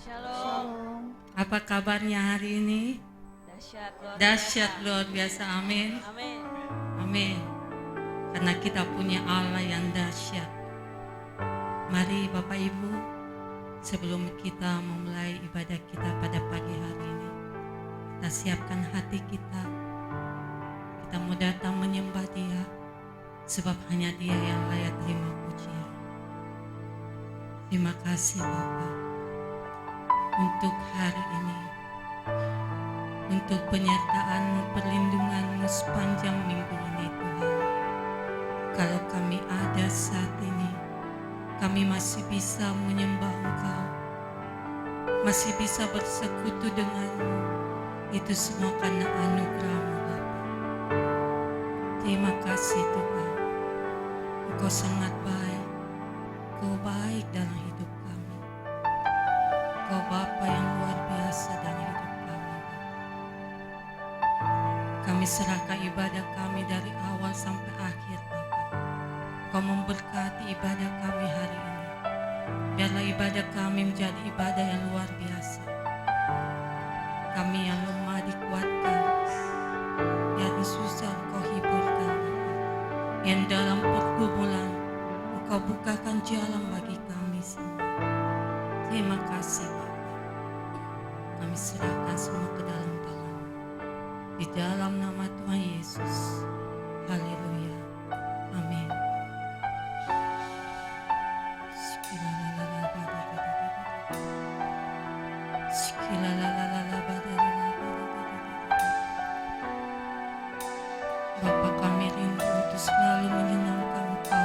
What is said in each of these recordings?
Shalom. Apa kabarnya hari ini? Dahsyat luar biasa. Amin. Amin. Amin. Karena kita punya Allah yang dahsyat. Mari Bapak Ibu, sebelum kita memulai ibadah kita pada pagi hari ini, kita siapkan hati kita. Kita mau datang menyembah Dia, sebab hanya Dia yang layak terima pujian. Terima kasih Bapak untuk hari ini, untuk penyertaan-Mu, perlindungan-Mu sepanjang minggu ini Tuhan. Kalau kami ada saat ini, kami masih bisa menyembah Engkau, masih bisa bersekutu dengan-Mu. Itu semua karena anugerah-Mu Bapa. Terima kasih Tuhan, Engkau sangat baik, Engkau baik dalam hidup kami. Engkau Bapa yang luar biasa dalam hidup kami. Kami serahkan ibadah kami dari awal sampai akhir Bapa. Engkau memberkati ibadah kami hari ini. Biarlah ibadah kami menjadi ibadah yang luar biasa. Kami yang lemah dikuatkan, yang susah Engkau hiburkan Bapa. Yang dalam pergumulan Engkau bukakan jalan bagi kami semua. Terima kasih Bapa. Kami serahkan semua ke dalam tangan-Mu. Di dalam nama Tuhan Yesus. Haleluya. Amin. Bapa, kami rindu untuk selalu menyenangkan Engkau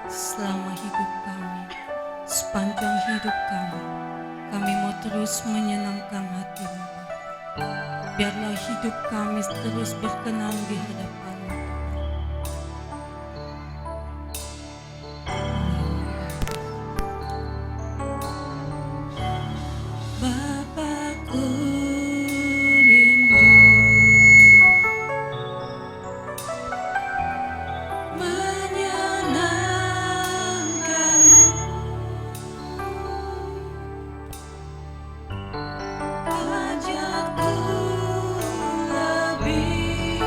selama hidup kami, sepanjang hidup kami. Kami mau terus menyenangkan hati-Mu. Biarlah hidup kami terus berkenan di hadapan-Mu. Bapakku rindu menyenangkan-Mu, ajakku lebih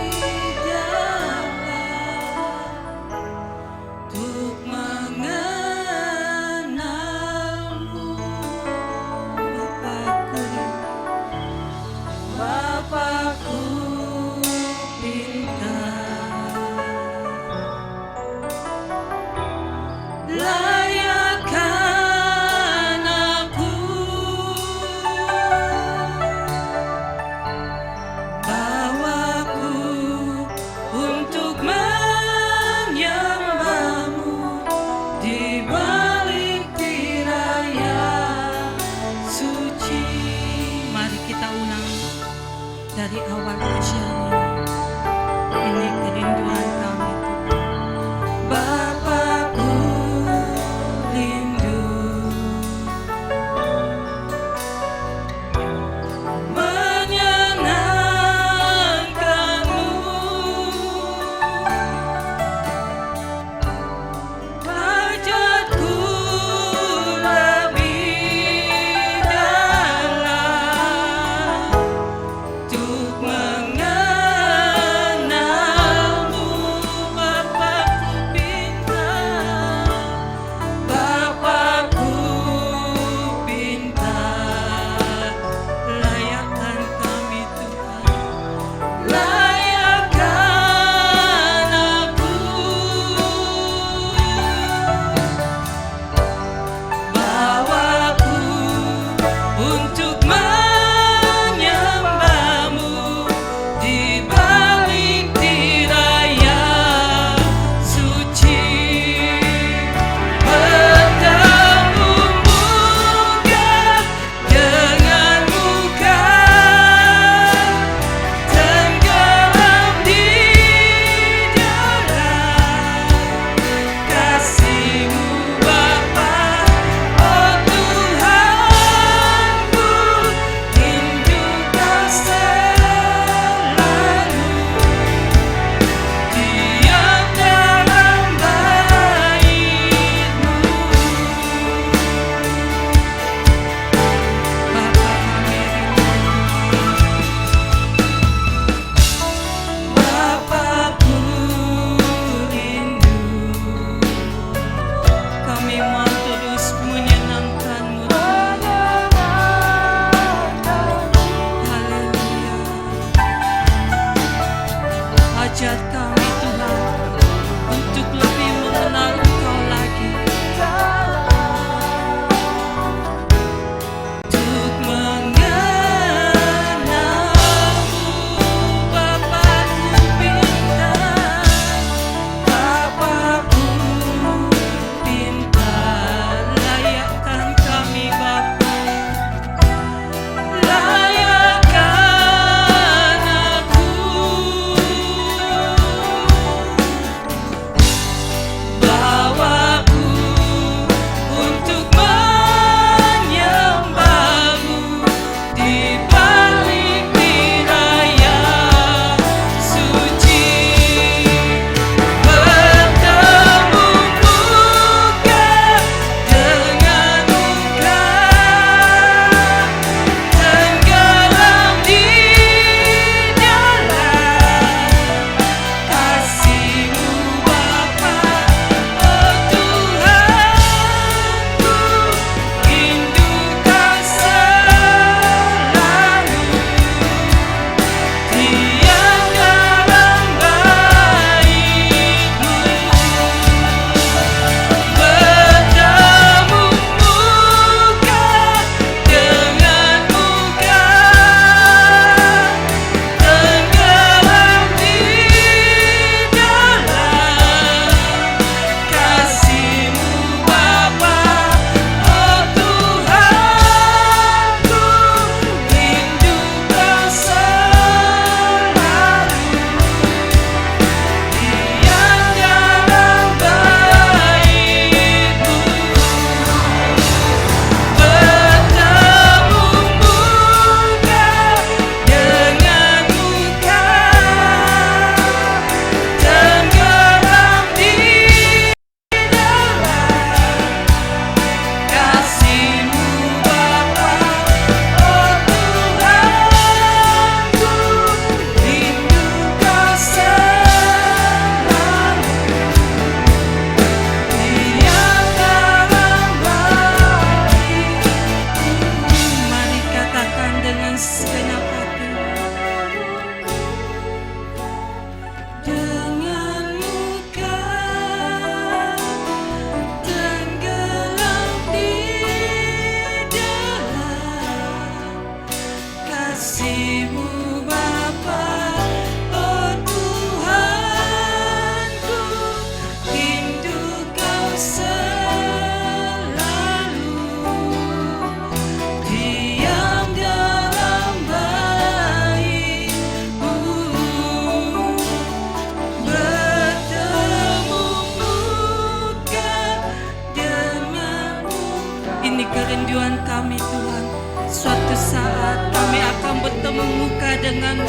kami Tuhan. Suatu saat kami akan bertemu muka denganmu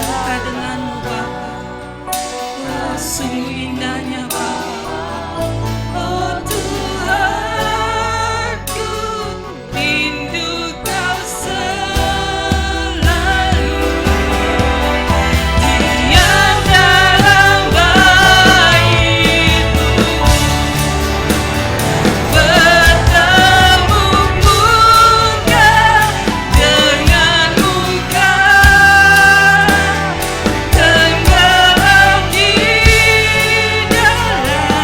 Bapa. Oh, sungguh indahnya Bapa. Oh Tuhanku, rindu Kau selalu. Diam dalam bait-Mu, bertemu muka dengan muka, tenggelam di dalam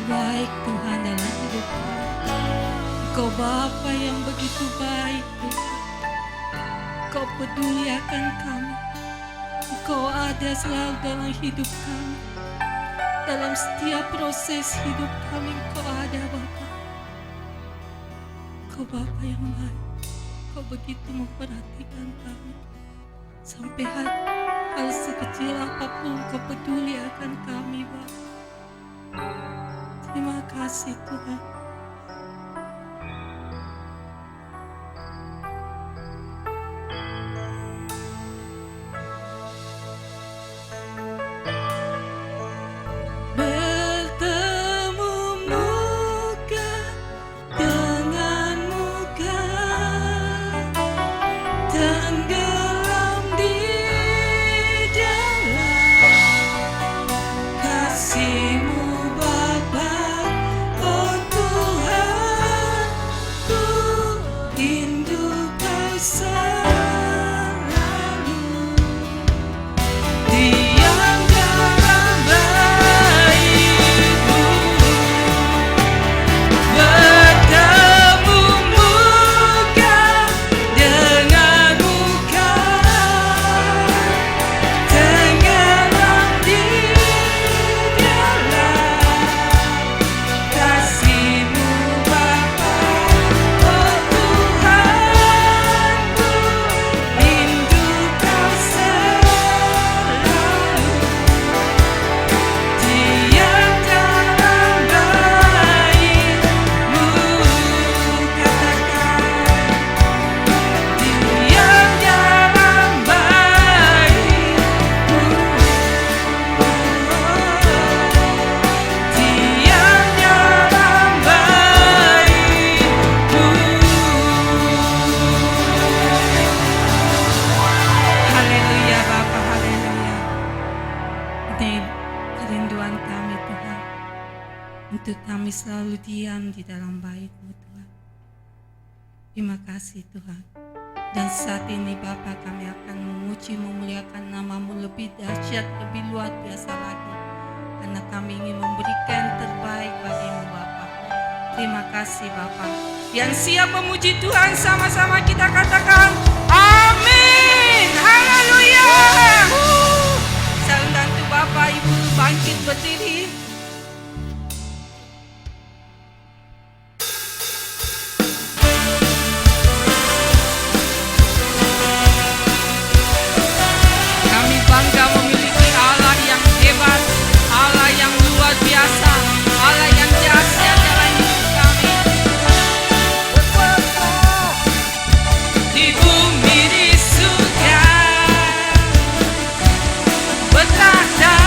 baik Tuhan dalam hidup kami. Engkau Bapa yang begitu baik Tuhan. Engkau peduli akan kami. Engkau ada selalu dalam hidup kami. Dalam setiap proses hidup kami Engkau ada Bapa. Engkau Bapa yang baik. Engkau begitu memperhatikan kami. Sampai hal sekecil apapun Engkau peduli akan kami Bapa. Terima kasih Tuhan. Bertemu muka dengan muka, tenggelam di dalam kasih-Mu Bapa. Oh Tuhan, ku rindu Kau selalu. Diam dalam baik-Mu, bertemu muka dengan muka, tenggelam di dalam kasih-Mu Bapa. Oh Tuhan, ku rindu Kau selalu. Diam dalam baik-Mu, katakan. Diam dalam baik-Mu, diam dalam baik-Mu. Haleluya Bapa, haleluya. Ini kerinduan kami Tuhan, untuk kami selalu diam di dalam baik-Mu Tuhan. Terima kasih Tuhan. Dan saat ini Bapa, kami akan memuji memuliakan nama-Mu lebih dahsyat, lebih luar biasa lagi. Karena kami ingin memberikan terbaik bagi-Mu Bapa. Terima kasih Bapa. Yang siap memuji Tuhan sama-sama kita katakan amin. Haleluya. Saya undang tu Bapak Ibu bangkit berdiri. Kami bangga memiliki Allah yang hebat, Allah yang luar biasa, Allah yang dahsyat dalam hidup kami. Di bumi di surga bertahta,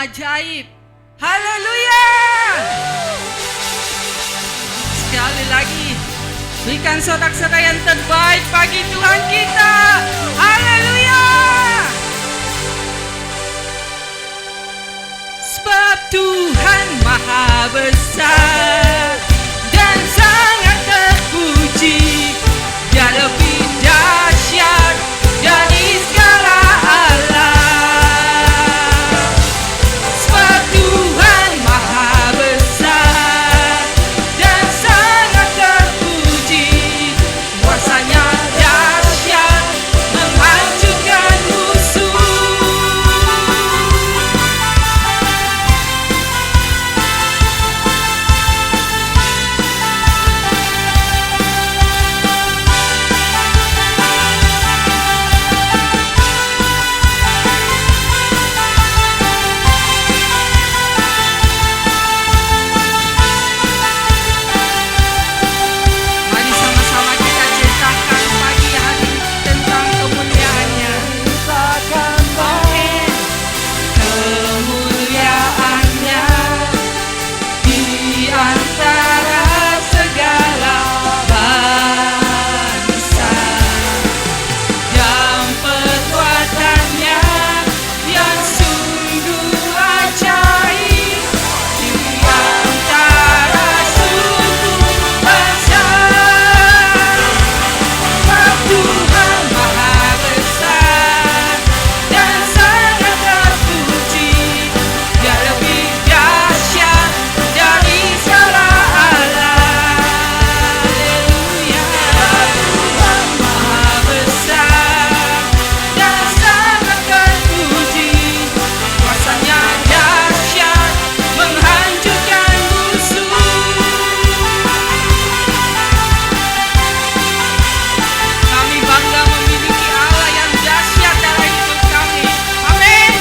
ajaib. Haleluya. Sekali lagi, berikan sorak-sorai yang terbaik bagi Tuhan kita. Haleluya. Sebab Tuhan Maha Besar dan sangat terpuji, Dia lebih dahsyat dari segala alam. Sebab Tuhan Maha Besar dan sangat terpuji, kuasanya dahsyat menghancurkan musuh. Mari sama-sama kita ceritakan pagi hari tentang kemuliaannya. Amin. Kemuliaannya di antara segala bangsa, dan perbuatannya yang sungguh ajaib di antara suku bangsa. Sebab Tuhan Maha Besar dan sangat terpuji, Dia lebih dahsyat dari segala alam. Haleluya. Tuhan Maha Besar dan sangat terpuji, kuasanya dahsyat menghancurkan musuh. Kami bangga memiliki Allah yang dahsyat dalam hidup kami. Amin.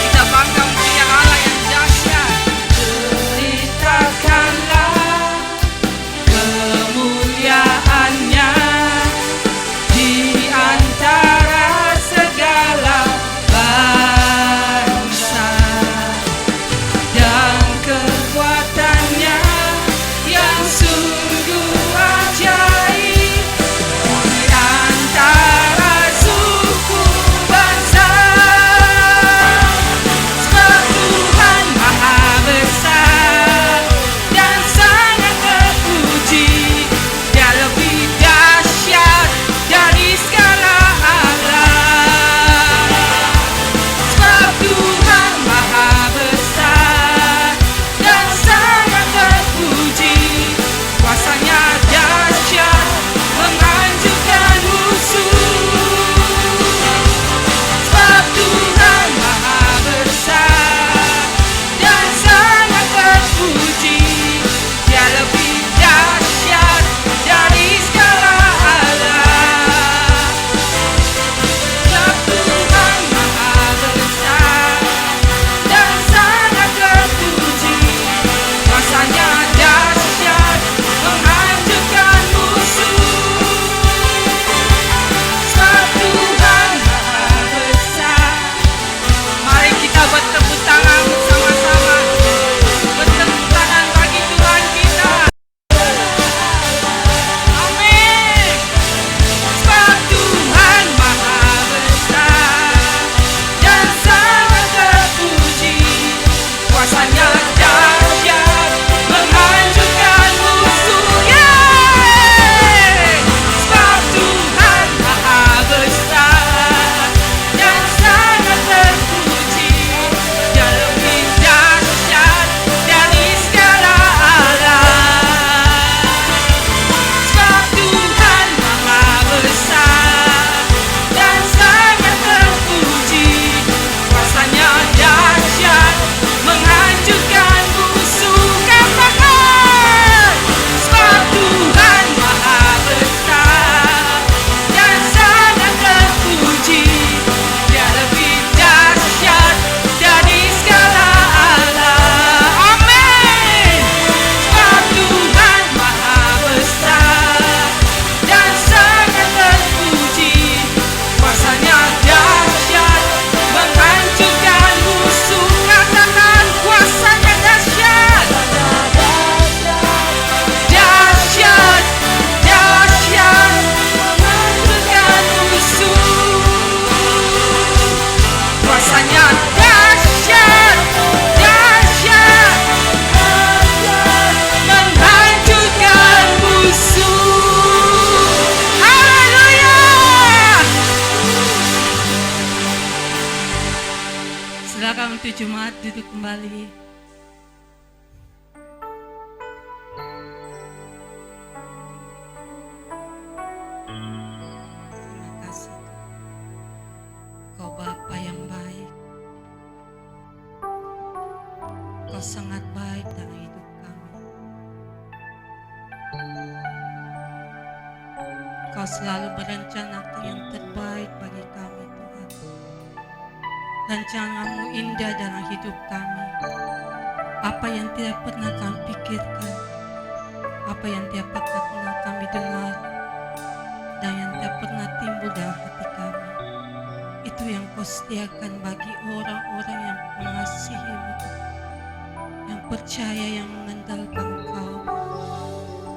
Kita bangga memiliki Allah yang dahsyat. Ceritakanlah kemuliaannya di antara segala bangsa, dan kekuatannya yang sungguh ajaib di antara suku bangsa. Sebab Tuhan Maha Besar dan sangat terpuji, Dia lebih dahsyat dari segala alam. Sebab Tuhan Maha Besar dan sangat terpuji, kuasanya dahsyat menghancurkan musuh. Sebab Tuhan Maha Besar dan sangat terpuji, Dia lebih dahsyat dari segala alam. Sebab Tuhan Maha Besar dan sangat terpuji, kuasanya dahsyat menghancurkan musuh. Sebab Tuhan Maha Besar. Mari kita bertepuk tangan sama-sama. Bertepuk tangan bagi Tuhan kita. Amin. Sebab Tuhan Maha Besar dan sangat terpuji, kuasanya dahsyat menghancurkan musuh. Yeay! Sebab Tuhan Maha Besar dan sangat terpuji, Dia lebih dahsyat dari segala alam. Sebab Tuhan Maha Besar dan sangat terpuji, kuasanya dahsyat menghancurkan itu jemaat duduk kembali. Terima kasih. Kau Bapa yang baik. Kau sangat baik dalam hidup kami. Kau selalu merencanakan yang terbaik bagi kami, Tuhan. Rencanamu indah dalam hidup kami. Apa yang tidak pernah kami pikirkan, apa yang tidak pernah kami dengar, dan yang tidak pernah timbul dalam hati kami, itu yang Kau sediakan bagi orang-orang yang mengasihi-Mu, yang percaya, yang mengandalkan Kau,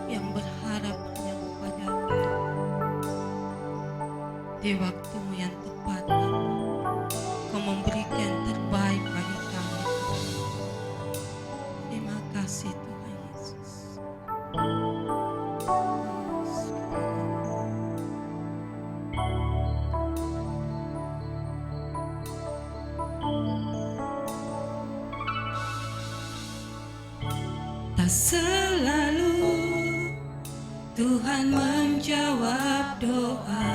yang berharap hanya kepada-Mu. Di waktumu yang tepat, Kau memberikan yang terbaik bagi kami. Terima kasih Tuhan Yesus. Tak selalu Tuhan menjawab doa,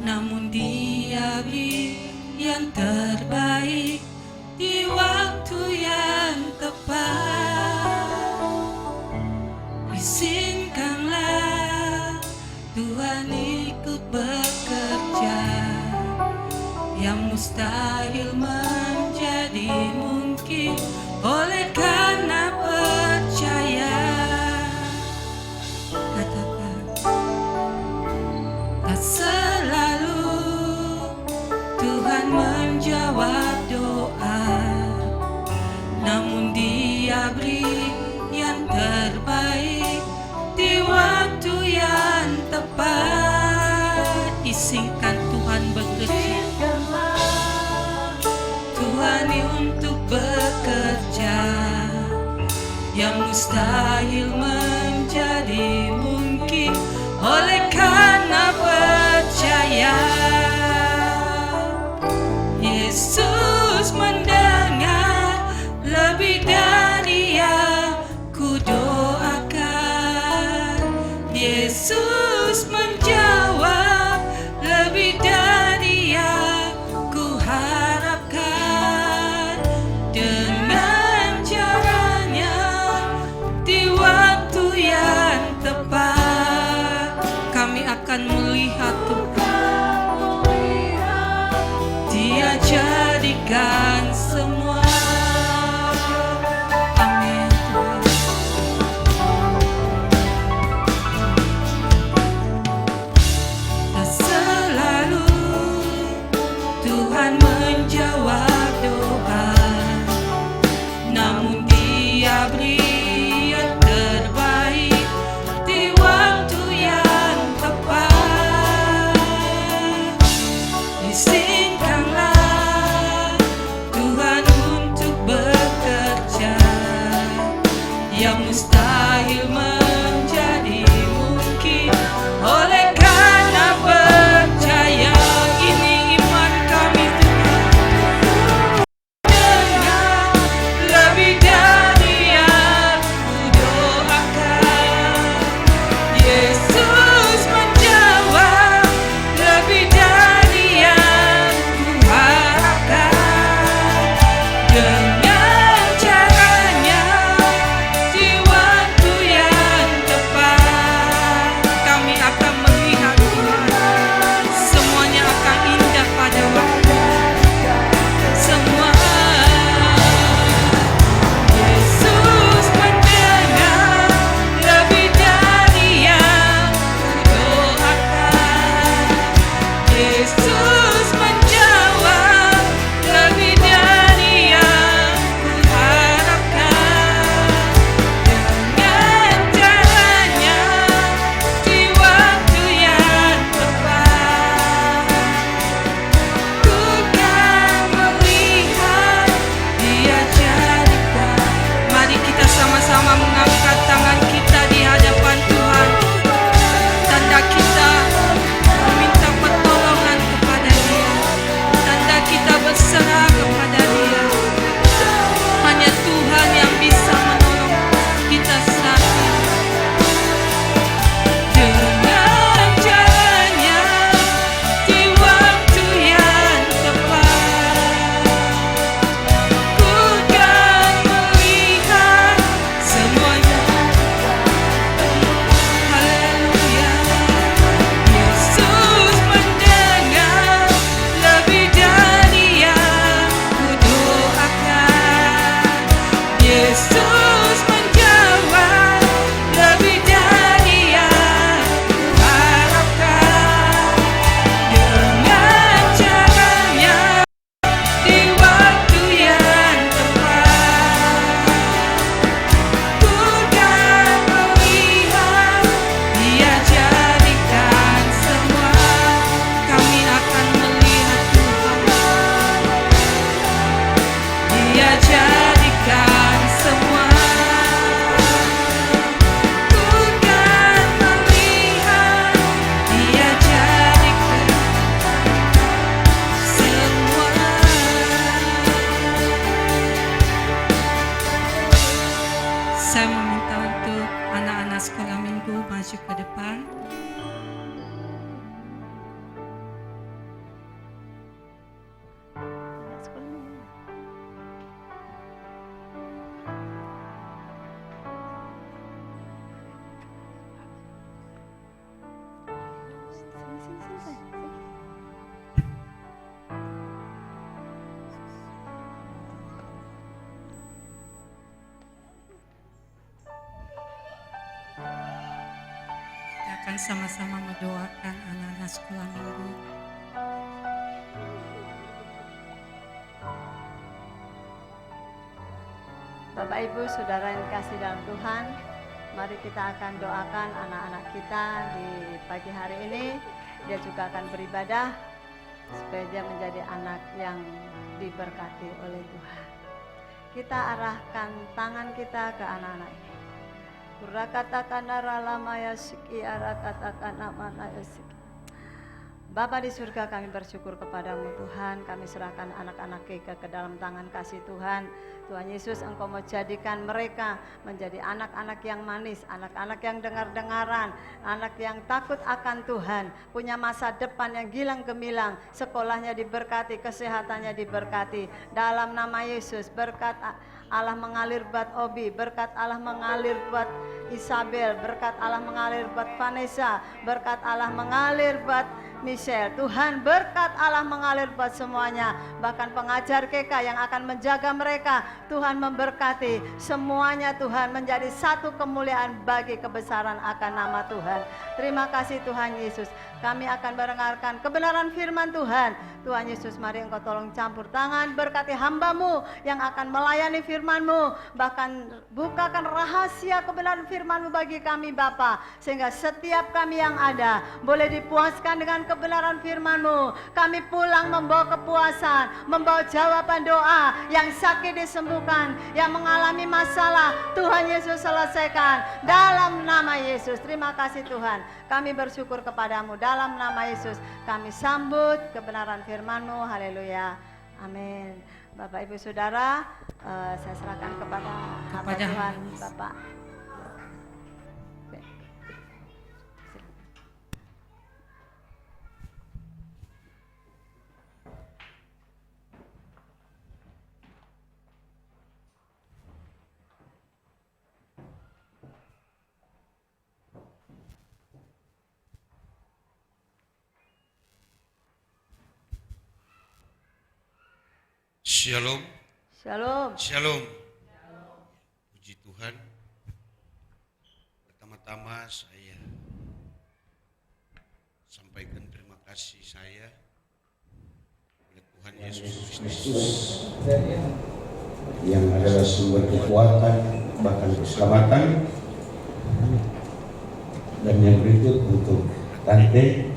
namun Dia beri yang terbaik di waktu yang tepat. Izinkanlah Tuhan ikut bekerja, yang mustahil menjadi mungkin oleh karena percaya. Katakan, tak selalu Tuhan menjawab doa, namun Dia beri yang terbaik di waktu yang tepat. Izinkan Tuhan bekerja, Tuhan untuk bekerja, yang mustahil menjadi mungkin oleh karena percaya. Yesus mendengar lebih dari yang kudoakan. Yesus menjawab lebih dari yang kuharapkan. Dengan caranya di waktu yang tepat, kami akan melihat Tuhan. Dia jadikan semua. Amin Tuhan. Tak selalu Tuhan menjawab doa, namun Dia beri yang terbaik di waktu yang tepat. Izinkanlah Tuhan untuk bekerja, yang mustahil menjadi mungkin oleh karena percaya. Ini iman kami Tuhan. Dengar lebih dari yang kudoakan. Yesus menjawab lebih dari yang kuharapkan. Dengan caranya di waktu Yesus menjawab lebih dari yang harapkan dengan caranya di waktu yang tepat. Ku kan melihat Dia jadikan semua. Kami akan melihat Tuhan. Dia jadikan semua. Ku kan melihat Dia jadikan semua. Saya meminta untuk anak-anak sekolah minggu maju ke depan. Kita akan sama-sama mendoakan anak-anak sekolah minggu. Bapak Ibu Saudara yang kasih dalam Tuhan, mari kita akan doakan anak-anak kita di pagi hari ini. Dia juga akan beribadah supaya dia menjadi anak yang diberkati oleh Tuhan. Kita arahkan tangan kita ke anak-anak ini. Kurakatakan ralamaya siki arakatakan amanaya siki. Bapa di surga, kami bersyukur kepadamu Tuhan. Kami serahkan anak-anak kita ke dalam tangan kasih Tuhan. Tuhan Yesus, Engkau mau jadikan mereka menjadi anak-anak yang manis, anak-anak yang dengar-dengaran, anak yang takut akan Tuhan, punya masa depan yang gilang gemilang, sekolahnya diberkati, kesehatannya diberkati. Dalam nama Yesus, berkat Allah mengalir buat Obi, berkat Allah mengalir buat Isabel, berkat Allah mengalir buat Vanessa, berkat Allah mengalir buat Michelle. Tuhan, berkat Allah mengalir buat semuanya. Bahkan pengajar KK yang akan menjaga mereka, Tuhan memberkati semuanya. Tuhan, menjadi satu kemuliaan bagi kebesaran akan nama Tuhan. Terima kasih Tuhan Yesus. Kami akan mendengarkan kebenaran firman Tuhan. Tuhan Yesus, mari Engkau tolong campur tangan, berkati hamba-Mu yang akan melayani firman-Mu. Bahkan bukakan rahasia kebenaran firman-Mu bagi kami Bapa, sehingga setiap kami yang ada boleh dipuaskan dengan kebenaran firman-Mu. Kami pulang membawa kepuasan, membawa jawaban doa. Yang sakit disembuhkan, yang mengalami masalah Tuhan Yesus selesaikan dalam nama Yesus. Terima kasih Tuhan, kami bersyukur kepadamu. Dalam nama Yesus kami sambut kebenaran firman-Mu. Haleluya, amin. Bapak Ibu Saudara, saya serahkan kepada hamba Tuhan Bapak. Shalom. Shalom. Shalom. Puji Tuhan. Pertama-tama saya sampaikan terima kasih saya kepada Tuhan Yesus Kristus yang adalah sumber kekuatan bahkan keselamatan. Dan yang berikut untuk Tante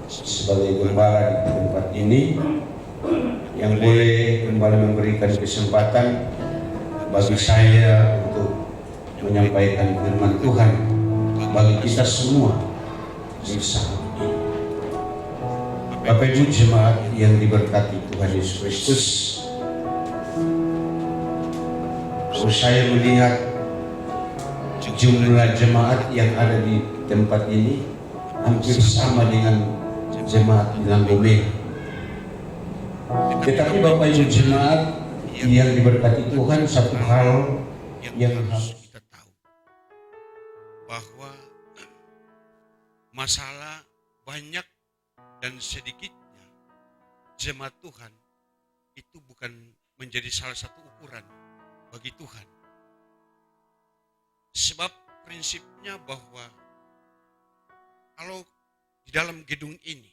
sebagai gembala di tempat ini, yang boleh kembali memberikan kesempatan bagi saya untuk menyampaikan firman Tuhan bagi kita semua di saat ini. Bapak Ibu jemaat yang diberkati Tuhan Yesus Kristus, saya melihat jumlah jemaat yang ada di tempat ini hampir sama dengan jemaat di Langgomera. Tetapi Bapak Ibu jemaat yang diberkati Tuhan, satu hal yang harus kita tahu, bahwa masalah banyak dan sedikitnya jemaat Tuhan itu bukan menjadi salah satu ukuran bagi Tuhan. Sebab prinsipnya bahwa kalau di dalam gedung ini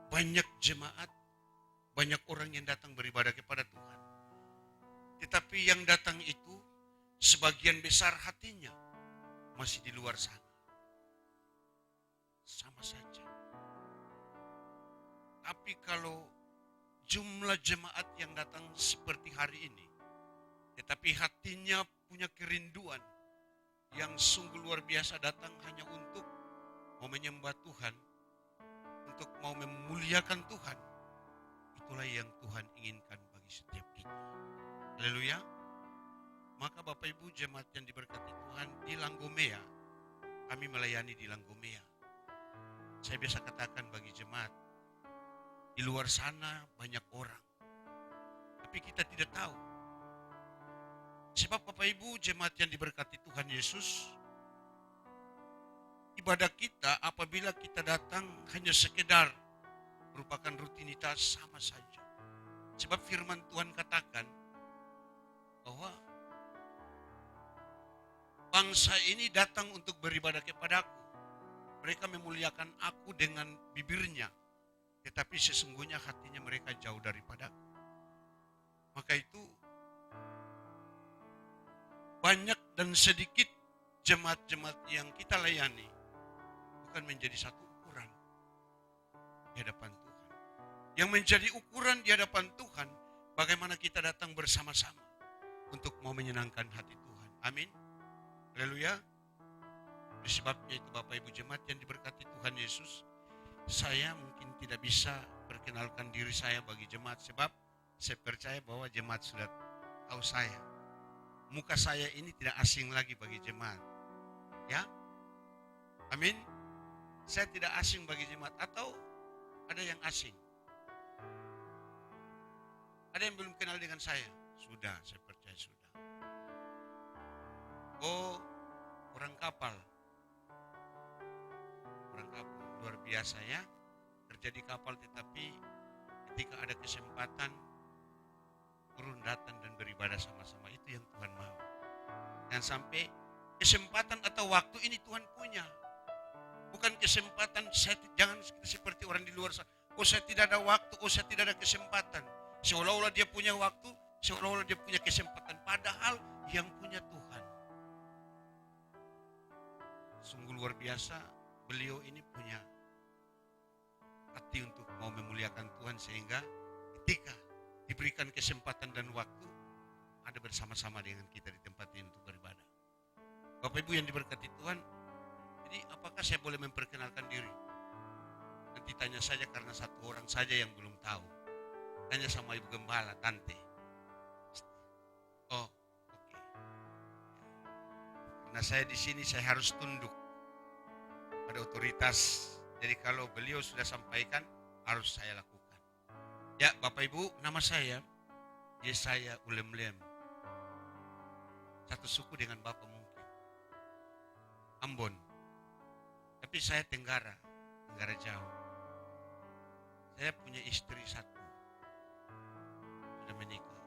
banyak jemaat, banyak orang yang datang beribadah kepada Tuhan. Tetapi yang datang itu sebagian besar hatinya masih di luar sana. Sama saja. Tapi kalau jumlah jemaat yang datang seperti hari ini, tetapi hatinya punya kerinduan yang sungguh luar biasa, datang hanya untuk mau menyembah Tuhan, untuk mau memuliakan Tuhan, itulah yang Tuhan inginkan bagi setiap kita. Haleluya. Maka Bapak Ibu jemaat yang diberkati Tuhan, di Langgomea, kami melayani di Langgomea. Saya biasa katakan bagi jemaat, di luar sana banyak orang, tapi kita tidak tahu. Sebab Bapak Ibu jemaat yang diberkati Tuhan Yesus, ibadah kita apabila kita datang hanya sekedar merupakan rutinitas, sama saja. Sebab firman Tuhan katakan bahwa bangsa ini datang untuk beribadah kepadaku. Mereka memuliakan aku dengan bibirnya, tetapi sesungguhnya hatinya mereka jauh daripadaku. Maka itu banyak dan sedikit jemaat-jemaat yang kita layani bukan menjadi satu ukuran di hadapan Tuhan. Yang menjadi ukuran di hadapan Tuhan, bagaimana kita datang bersama-sama untuk mau menyenangkan hati Tuhan. Amin. Haleluya. Oleh sebabnya itu Bapak Ibu jemaat yang diberkati Tuhan Yesus, saya mungkin tidak bisa perkenalkan diri saya bagi jemaat, sebab saya percaya bahwa jemaat sudah tahu saya. Muka saya ini tidak asing lagi bagi jemaat. Ya. Amin. Saya tidak asing bagi jemaat, atau ada yang asing? Ada yang belum kenal dengan saya? Sudah, saya percaya sudah. Oh, orang kapal. Orang kapal, luar biasa ya. Kerja di kapal, tetapi ketika ada kesempatan turun datang dan beribadah sama-sama, itu yang Tuhan mau. Dan sampai kesempatan atau waktu ini Tuhan punya. Bukan kesempatan, jangan seperti orang di luar sana. Oh saya tidak ada waktu, oh saya tidak ada kesempatan. Seolah-olah dia punya waktu, seolah-olah dia punya kesempatan. Padahal yang punya Tuhan. Sungguh luar biasa, beliau ini punya hati untuk mau memuliakan Tuhan, sehingga ketika diberikan kesempatan dan waktu, ada bersama-sama dengan kita di tempat ini untuk beribadah. Bapak Ibu yang diberkati Tuhan, jadi apakah saya boleh memperkenalkan diri? Nanti tanya saja, karena satu orang saja yang belum tahu. Tanya sama Ibu Gembala, Tante. Oh, oke. Karena saya di sini, saya harus tunduk pada otoritas. Jadi kalau beliau sudah sampaikan, harus saya lakukan. Ya Bapak Ibu, nama saya Yesaya Ulemlem. Satu suku dengan Bapak mungkin, Ambon. Tapi saya Tenggara Jawa. Saya punya istri satu, sudah menikah.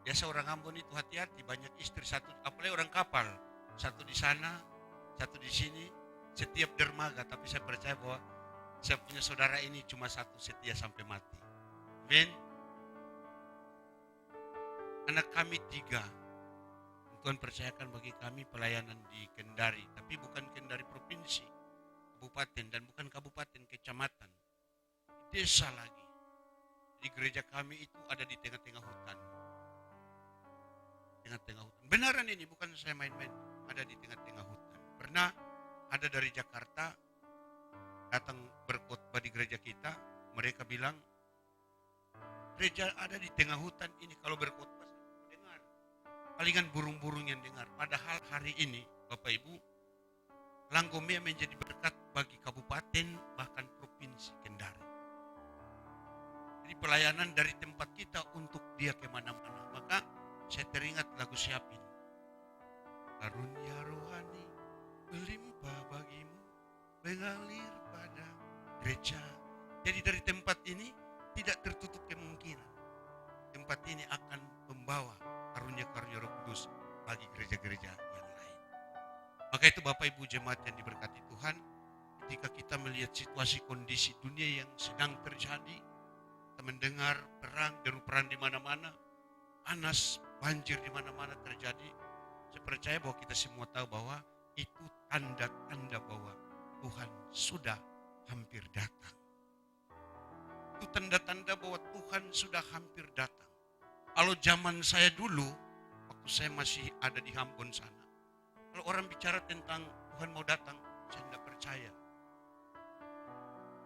Biasa orang Ambon itu hati-hati, banyak istri satu, apalagi orang kapal. Satu di sana, satu di sini, setiap dermaga. Tapi saya percaya bahwa saya punya saudara ini cuma satu, setia sampai mati. Amin. Anak kami 3. Tuhan percayakan bagi kami pelayanan di Kendari. Tapi bukan Kendari provinsi, kabupaten, dan bukan kabupaten, kecamatan. Desa lagi. Di gereja kami itu ada di tengah-tengah hutan. Tengah-tengah hutan. Benaran ini, bukan saya main-main. Ada di tengah-tengah hutan. Pernah ada dari Jakarta datang berkhotbah di gereja kita, mereka bilang, gereja ada di tengah hutan ini, kalau berkhotbah saya dengar, palingan burung-burung yang dengar. Padahal hari ini Bapak Ibu, Langgomea menjadi berkat bagi kabupaten, bahkan provinsi Kendari. Jadi pelayanan dari tempat kita untuk dia kemana-mana. Maka saya teringat lagu Siapin, karunia rohani melimpah bagimu, mengalir pada gereja. Jadi dari tempat ini tidak tertutup kemungkinan tempat ini akan membawa karunia karunia Roh Kudus bagi gereja-gereja yang lain. Maka itu Bapak Ibu jemaat yang diberkati Tuhan, ketika kita melihat situasi kondisi dunia yang sedang terjadi, kita mendengar perang, deru perang di mana-mana, panas, banjir di mana-mana terjadi. Saya percaya bahwa kita semua tahu bahwa itu tanda-tanda bahwa Tuhan sudah hampir datang. Itu tanda-tanda bahwa Tuhan sudah hampir datang. Kalau zaman saya dulu, waktu saya masih ada di Ambon sana, kalau orang bicara tentang Tuhan mau datang, saya tidak percaya.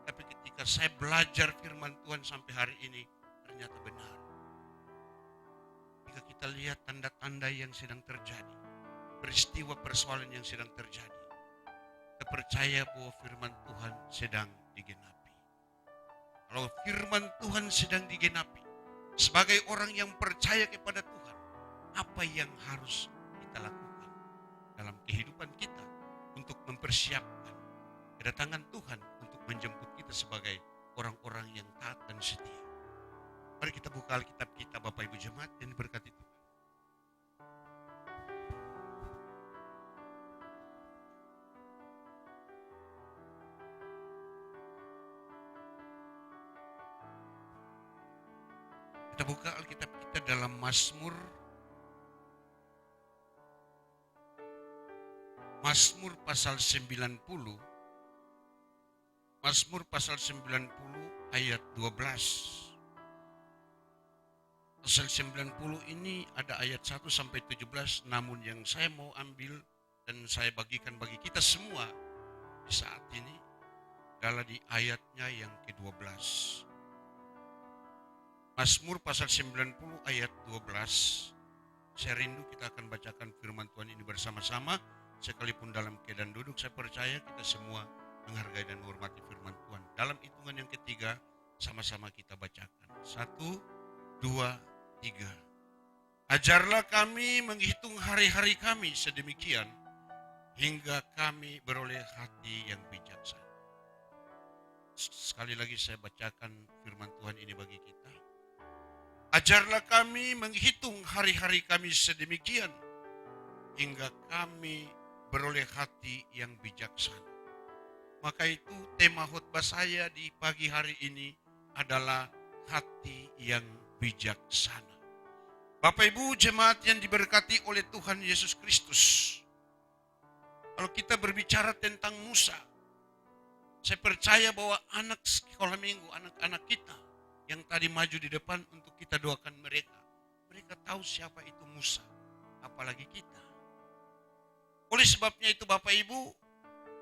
Tapi ketika saya belajar firman Tuhan sampai hari ini, ternyata benar. Jika kita lihat tanda-tanda yang sedang terjadi, peristiwa persoalan yang sedang terjadi, kita percaya bahwa firman Tuhan sedang digenapi. Kalau firman Tuhan sedang digenapi, sebagai orang yang percaya kepada Tuhan, apa yang harus kita lakukan dalam kehidupan kita untuk mempersiapkan kedatangan Tuhan untuk menjemput kita sebagai orang-orang yang taat dan setia. Mari kita buka Alkitab kita, Bapak Ibu jemaat yang diberkati Tuhan. Kita buka Alkitab kita dalam Mazmur pasal 90. Mazmur pasal 90 ayat 12. Pasal 90 ini ada ayat 1 sampai 17, namun yang saya mau ambil dan saya bagikan bagi kita semua di saat ini adalah di ayatnya yang ke-12. Mazmur pasal 90 ayat 12. Saya rindu kita akan bacakan firman Tuhan ini bersama-sama. Sekalipun dalam keadaan duduk, saya percaya kita semua menghargai dan menghormati firman Tuhan. Dalam hitungan yang ketiga, sama-sama kita bacakan. 1, 2, 3. Ajarlah kami menghitung hari-hari kami sedemikian, hingga kami beroleh hati yang bijaksana. Sekali lagi saya bacakan firman Tuhan ini bagi kita. Ajarlah kami menghitung hari-hari kami sedemikian, hingga kami beroleh hati yang bijaksana. Maka itu tema khotbah saya di pagi hari ini adalah hati yang bijaksana. Bapak Ibu jemaat yang diberkati oleh Tuhan Yesus Kristus. Kalau kita berbicara tentang Musa, saya percaya bahwa anak sekolah minggu, anak-anak kita yang tadi maju di depan untuk kita doakan mereka. Mereka tahu siapa itu Musa, apalagi kita. Oleh sebabnya itu Bapak Ibu,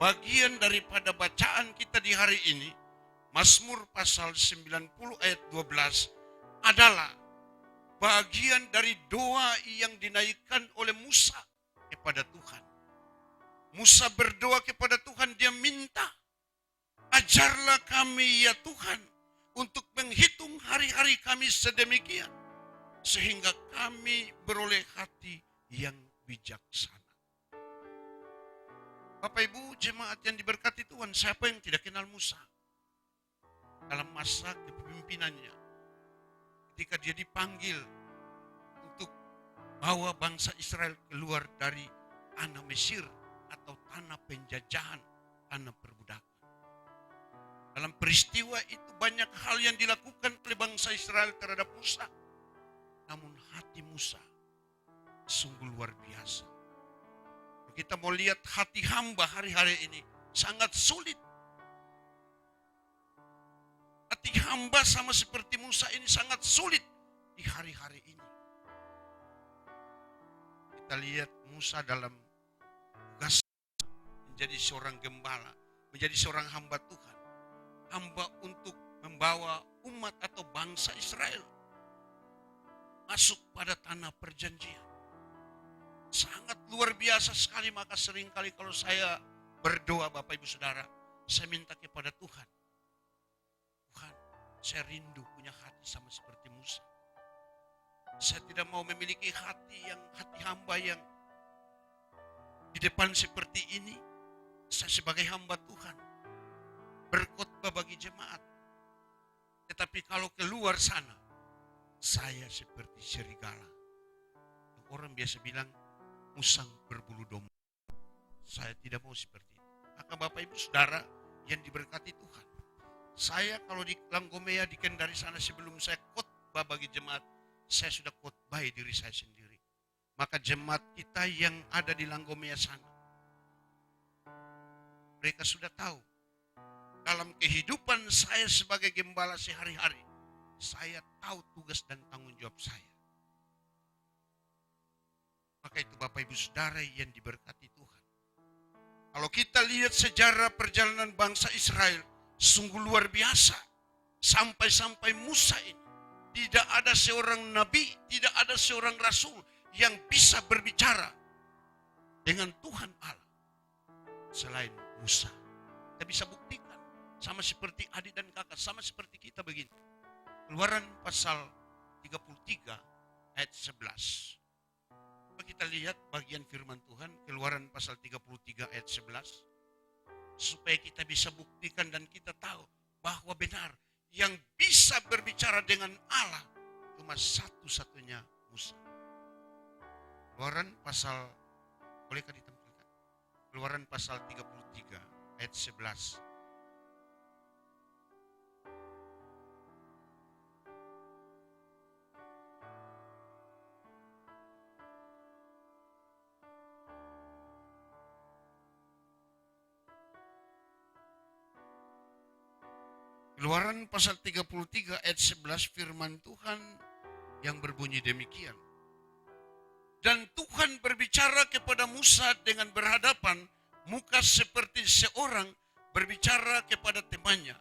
bagian daripada bacaan kita di hari ini, Mazmur pasal 90 ayat 12 adalah bagian dari doa yang dinaikkan oleh Musa kepada Tuhan. Musa berdoa kepada Tuhan, dia minta, ajarlah kami ya Tuhan untuk menghitung hari-hari kami sedemikian, sehingga kami beroleh hati yang bijaksana. Bapak Ibu jemaat yang diberkati Tuhan, siapa yang tidak kenal Musa? Dalam masa kepemimpinannya, ketika dia dipanggil untuk bawa bangsa Israel keluar dari tanah Mesir atau tanah penjajahan, tanah perbudakan. Dalam peristiwa itu banyak hal yang dilakukan oleh bangsa Israel terhadap Musa. Namun hati Musa sungguh luar biasa. Kita mau lihat hati hamba hari-hari ini sangat sulit. Hati hamba sama seperti Musa ini sangat sulit di hari-hari ini. Kita lihat Musa dalam tugas menjadi seorang gembala, menjadi seorang hamba Tuhan. Hamba untuk membawa umat atau bangsa Israel masuk pada tanah perjanjian. Sangat luar biasa sekali, maka seringkali kalau saya berdoa Bapak Ibu Saudara, saya minta kepada Tuhan. Tuhan, saya rindu punya hati sama seperti Musa. Saya tidak mau memiliki hati hamba yang di depan seperti ini. Saya sebagai hamba Tuhan berkhotbah bagi jemaat. Tetapi kalau keluar sana, saya seperti serigala. orang biasa bilang musang berbulu domba. Saya tidak mau seperti itu. Maka Bapak Ibu Saudara yang diberkati Tuhan, saya kalau di Langgomea di Kendari sana sebelum saya khotbah bagi jemaat, saya sudah khotbah diri saya sendiri. Maka jemaat kita yang ada di Langgomea sana, mereka sudah tahu dalam kehidupan saya sebagai gembala sehari-hari, saya tahu tugas dan tanggung jawab saya. Maka itu Bapak Ibu Saudara yang diberkati Tuhan. Kalau kita lihat sejarah perjalanan bangsa Israel, sungguh luar biasa. Sampai-sampai Musa ini, tidak ada seorang nabi, tidak ada seorang rasul yang bisa berbicara dengan Tuhan Allah selain Musa. Kita bisa buktikan. Sama seperti adik dan kakak, sama seperti kita begini. Keluaran pasal 33 ayat 11. Coba kita lihat bagian firman Tuhan, Keluaran pasal 33 ayat 11. Supaya kita bisa buktikan dan kita tahu bahwa benar yang bisa berbicara dengan Allah cuma satu-satunya Musa. Keluaran pasal, bolehkah ditampilkan? Keluaran pasal 33 ayat 11. Keluaran pasal 33 ayat 11 firman Tuhan yang berbunyi demikian. Dan Tuhan berbicara kepada Musa dengan berhadapan muka seperti seorang berbicara kepada temannya.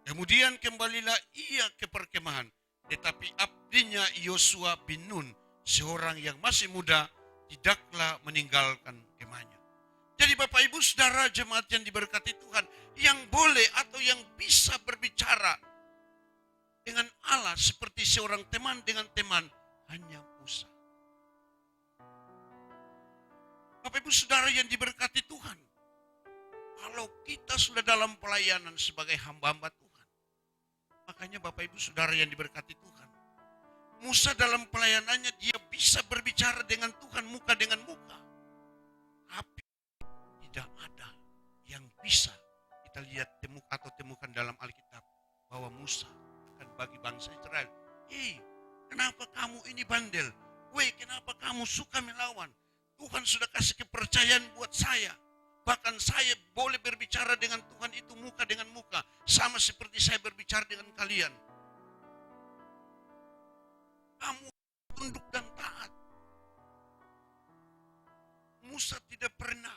Kemudian kembalilah ia ke perkemahan. Tetapi abdinya Yosua bin Nun, seorang yang masih muda, tidaklah meninggalkan kemahnya. Jadi Bapak Ibu Saudara jemaat yang diberkati Tuhan, yang boleh atau yang bisa berbicara dengan Allah seperti seorang teman dengan teman, hanya Musa. Bapak Ibu Saudara yang diberkati Tuhan, kalau kita sudah dalam pelayanan sebagai hamba-hamba Tuhan, makanya Bapak Ibu Saudara yang diberkati Tuhan, Musa dalam pelayanannya dia bisa berbicara dengan Tuhan muka dengan muka. Tapi tidak ada yang bisa kita lihat temukan dalam Alkitab bahwa Musa akan bagi bangsa Israel, kenapa kamu ini bandel? Kenapa kamu suka melawan? Tuhan sudah kasih kepercayaan buat saya. Bahkan saya boleh berbicara dengan Tuhan itu muka dengan muka, sama seperti saya berbicara dengan kalian. Kamu tunduk dan taat. Musa tidak pernah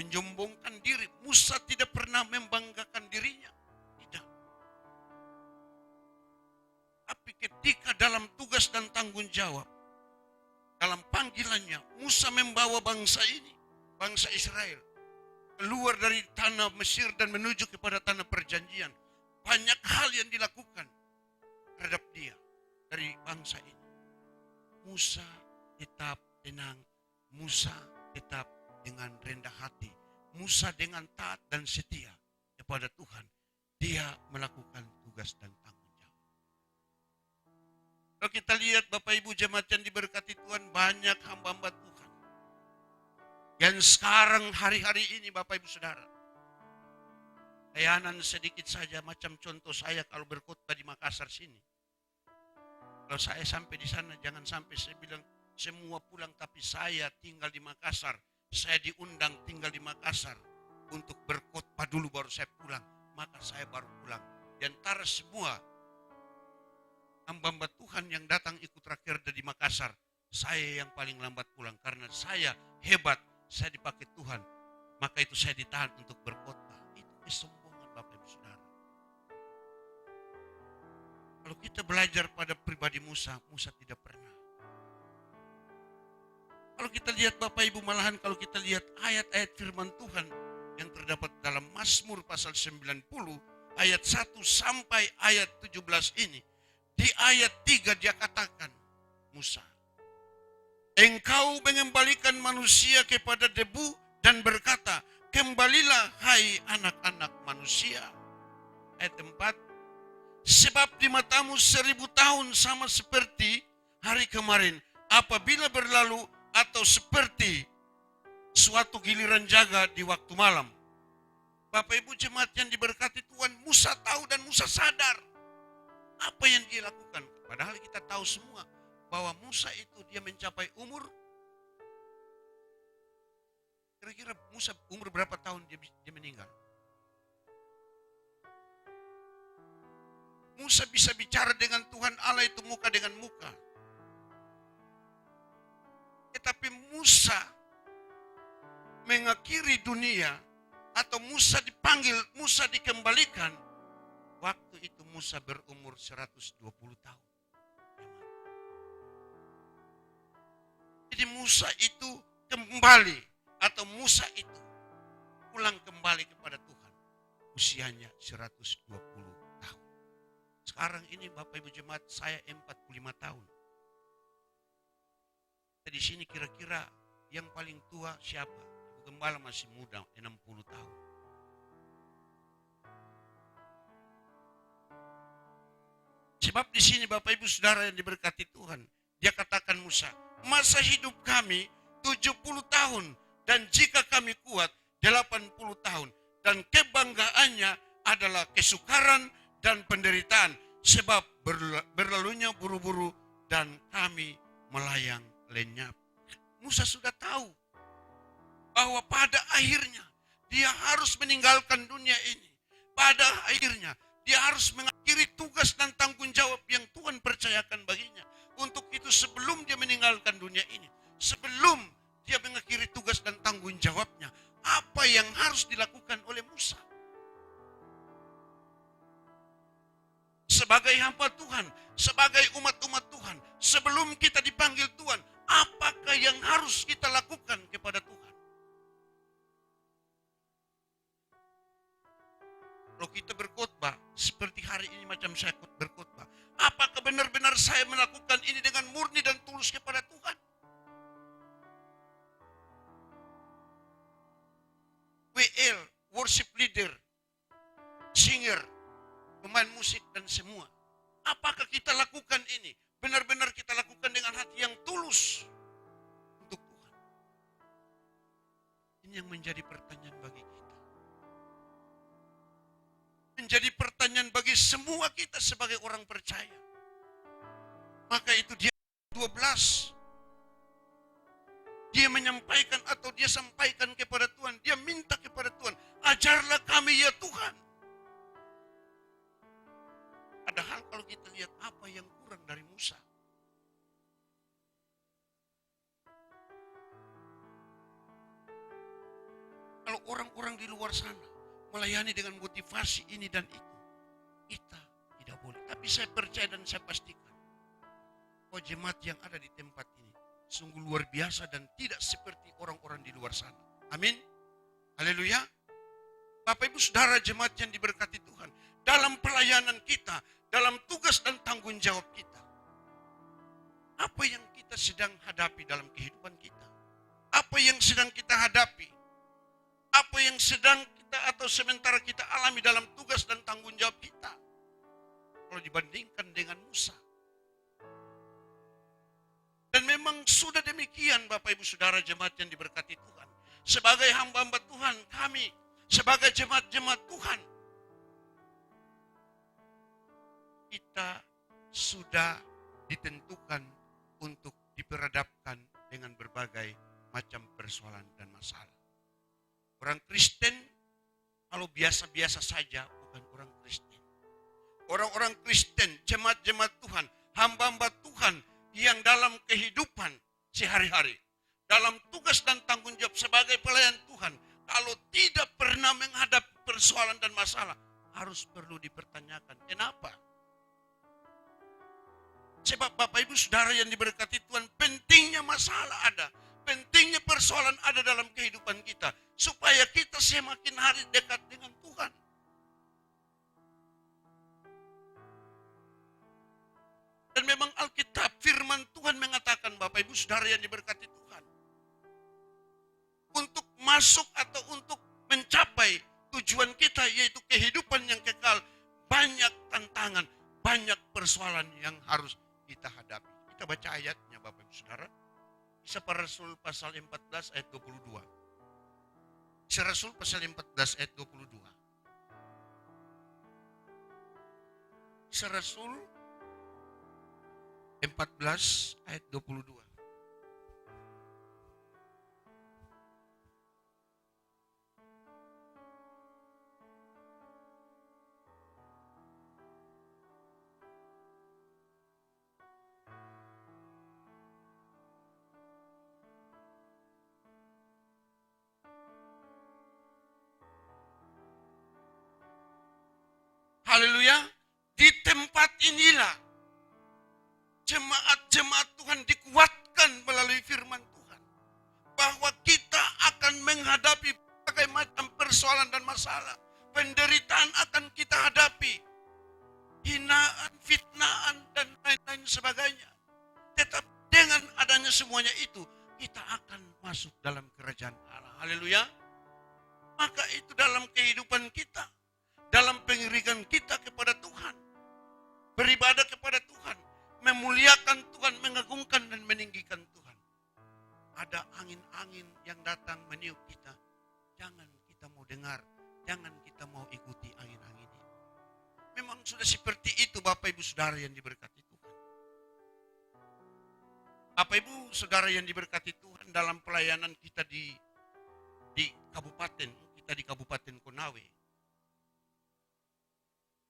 menyombongkan diri. Musa tidak pernah membanggakan dirinya. Tidak. Tapi ketika dalam tugas dan tanggung jawab, dalam panggilannya, Musa membawa bangsa ini, bangsa Israel, keluar dari tanah Mesir dan menuju kepada tanah perjanjian. Banyak hal yang dilakukan terhadap dia dari bangsa ini. Musa tetap tenang. Musa tetap dengan rendah hati. Musa dengan taat dan setia kepada Tuhan. Dia melakukan tugas dan tanggung jawab. Kalau kita lihat Bapak Ibu jemaat yang diberkati Tuhan, banyak hamba-hamba Tuhan yang sekarang hari-hari ini Bapak Ibu Saudara, layanan sedikit saja, macam contoh saya kalau berkhotbah di Makassar sini. Kalau saya sampai di sana, jangan sampai saya bilang semua pulang, tapi saya tinggal di Makassar. Saya diundang tinggal di Makassar untuk berkhotbah dulu baru saya pulang. Maka saya baru pulang. Di antara semua hamba-hamba Tuhan yang datang ikut rakerda di Makassar, saya yang paling lambat pulang. Karena saya hebat, saya dipakai Tuhan. Maka itu saya ditahan untuk berkhotbah. Itu kesombongan Bapak Ibu Saudara. Kalau kita belajar pada pribadi Musa, Musa tidak pernah. Kalau kita lihat Bapak Ibu, malahan kalau kita lihat ayat-ayat firman Tuhan yang terdapat dalam Mazmur pasal 90 ayat 1 sampai ayat 17 ini. Di ayat 3 dia katakan, Musa, engkau mengembalikan manusia kepada debu dan berkata, kembalilah hai anak-anak manusia. Ayat 4, sebab di matamu 1000 tahun sama seperti hari kemarin, apabila berlalu atau seperti suatu giliran jaga di waktu malam. Bapak Ibu jemaat yang diberkati Tuhan, Musa tahu dan Musa sadar apa yang dia lakukan. Padahal kita tahu semua bahwa Musa itu dia mencapai umur, kira-kira Musa umur berapa tahun dia meninggal? Musa bisa bicara dengan Tuhan Allah itu muka dengan muka. Tetapi Musa mengakhiri dunia atau Musa dipanggil, Musa dikembalikan. Waktu itu Musa berumur 120 tahun. Jadi Musa itu kembali atau Musa itu pulang kembali kepada Tuhan. Usianya 120 tahun. Sekarang ini Bapak Ibu jemaat saya 45 tahun. Di sini kira-kira yang paling tua siapa? Ibu Gembala masih muda, 60 tahun. Sebab di sini Bapak Ibu Saudara yang diberkati Tuhan, dia katakan Musa, masa hidup kami 70 tahun dan jika kami kuat 80 tahun dan kebanggaannya adalah kesukaran dan penderitaan sebab berlalunya buru-buru dan kami melayang lenyap. Musa sudah tahu bahwa pada akhirnya dia harus meninggalkan dunia ini. Pada akhirnya dia harus mengakhiri tugas dan tanggung jawab yang Tuhan percayakan baginya. Untuk itu sebelum dia meninggalkan dunia ini, sebelum dia mengakhiri tugas dan tanggung jawabnya, apa yang harus dilakukan oleh Musa? Sebagai hamba Tuhan, sebagai umat-umat Tuhan, sebelum kita dipanggil Tuhan, apakah yang harus kita lakukan kepada Tuhan? Kalau kita berkhotbah, seperti hari ini macam saya berkhotbah, apakah benar-benar saya melakukan ini dengan murni dan tulus kepada Tuhan? WL, worship leader, singer, pemain musik dan semua. Apakah kita lakukan ini? Benar-benar kita lakukan dengan hati yang tulus untuk Tuhan. Ini yang menjadi pertanyaan bagi kita. Menjadi pertanyaan bagi semua kita sebagai orang percaya. Maka itu dia 12. Dia menyampaikan atau dia sampaikan kepada Tuhan. Dia minta kepada Tuhan, ajarlah kami ya Tuhan. Padahal kalau kita lihat apa yang kurang dari Musa. Kalau orang-orang di luar sana melayani dengan motivasi ini dan itu, kita tidak boleh. Tapi saya percaya dan saya pastikan bahwa jemaat yang ada di tempat ini sungguh luar biasa dan tidak seperti orang-orang di luar sana. Amin. Haleluya. Bapak Ibu Saudara jemaat yang diberkati Tuhan, dalam pelayanan kita, dalam tugas dan tanggung jawab kita, apa yang kita sedang hadapi dalam kehidupan kita? Apa yang sedang kita hadapi? Apa yang sedang kita atau sementara kita alami dalam tugas dan tanggung jawab kita? Kalau dibandingkan dengan Musa. Dan memang sudah demikian Bapak Ibu Saudara jemaat yang diberkati Tuhan. Sebagai hamba-hamba Tuhan kami, sebagai jemaat-jemaat Tuhan, kita sudah ditentukan untuk diperhadapkan dengan berbagai macam persoalan dan masalah. Orang Kristen kalau biasa-biasa saja bukan orang Kristen. Orang-orang Kristen, jemaat-jemaat Tuhan, hamba-hamba Tuhan yang dalam kehidupan sehari-hari, dalam tugas dan tanggung jawab sebagai pelayan Tuhan, kalau tidak pernah menghadapi persoalan dan masalah, harus perlu dipertanyakan. Kenapa? Sebab Bapak Ibu Saudara yang diberkati Tuhan, pentingnya masalah ada, pentingnya persoalan ada dalam kehidupan kita, supaya kita semakin hari dekat dengan Tuhan. Dan memang Alkitab, firman Tuhan mengatakan Bapak Ibu Saudara yang diberkati Tuhan, untuk masuk atau untuk mencapai tujuan kita yaitu kehidupan yang kekal, banyak tantangan, banyak persoalan yang harus kita hadapi. Kita baca ayatnya Bapak Ibu Saudara. Kisah Para Rasul pasal 14 ayat 22. Kisah Rasul pasal 14 ayat 22. Kisah Rasul 14 ayat 22. Haleluya. Di tempat inilah jemaat-jemaat Tuhan dikuatkan melalui firman Tuhan. Bahwa kita akan menghadapi berbagai macam persoalan dan masalah. Penderitaan akan kita hadapi. Hinaan, fitnaan, dan lain-lain sebagainya. Tetapi dengan adanya semuanya itu, kita akan masuk dalam kerajaan Allah. Haleluya. Maka itu dalam kehidupan kita, dalam pengirikan kita kepada Tuhan, beribadah kepada Tuhan, memuliakan Tuhan, mengagungkan dan meninggikan Tuhan. Ada angin-angin yang datang meniup kita, jangan kita mau dengar, jangan kita mau ikuti angin-angin itu. Memang sudah seperti itu Bapak Ibu Saudara yang diberkati Tuhan. Bapak Ibu Saudara yang diberkati Tuhan, dalam pelayanan kita di kabupaten, kita di Kabupaten Konawe,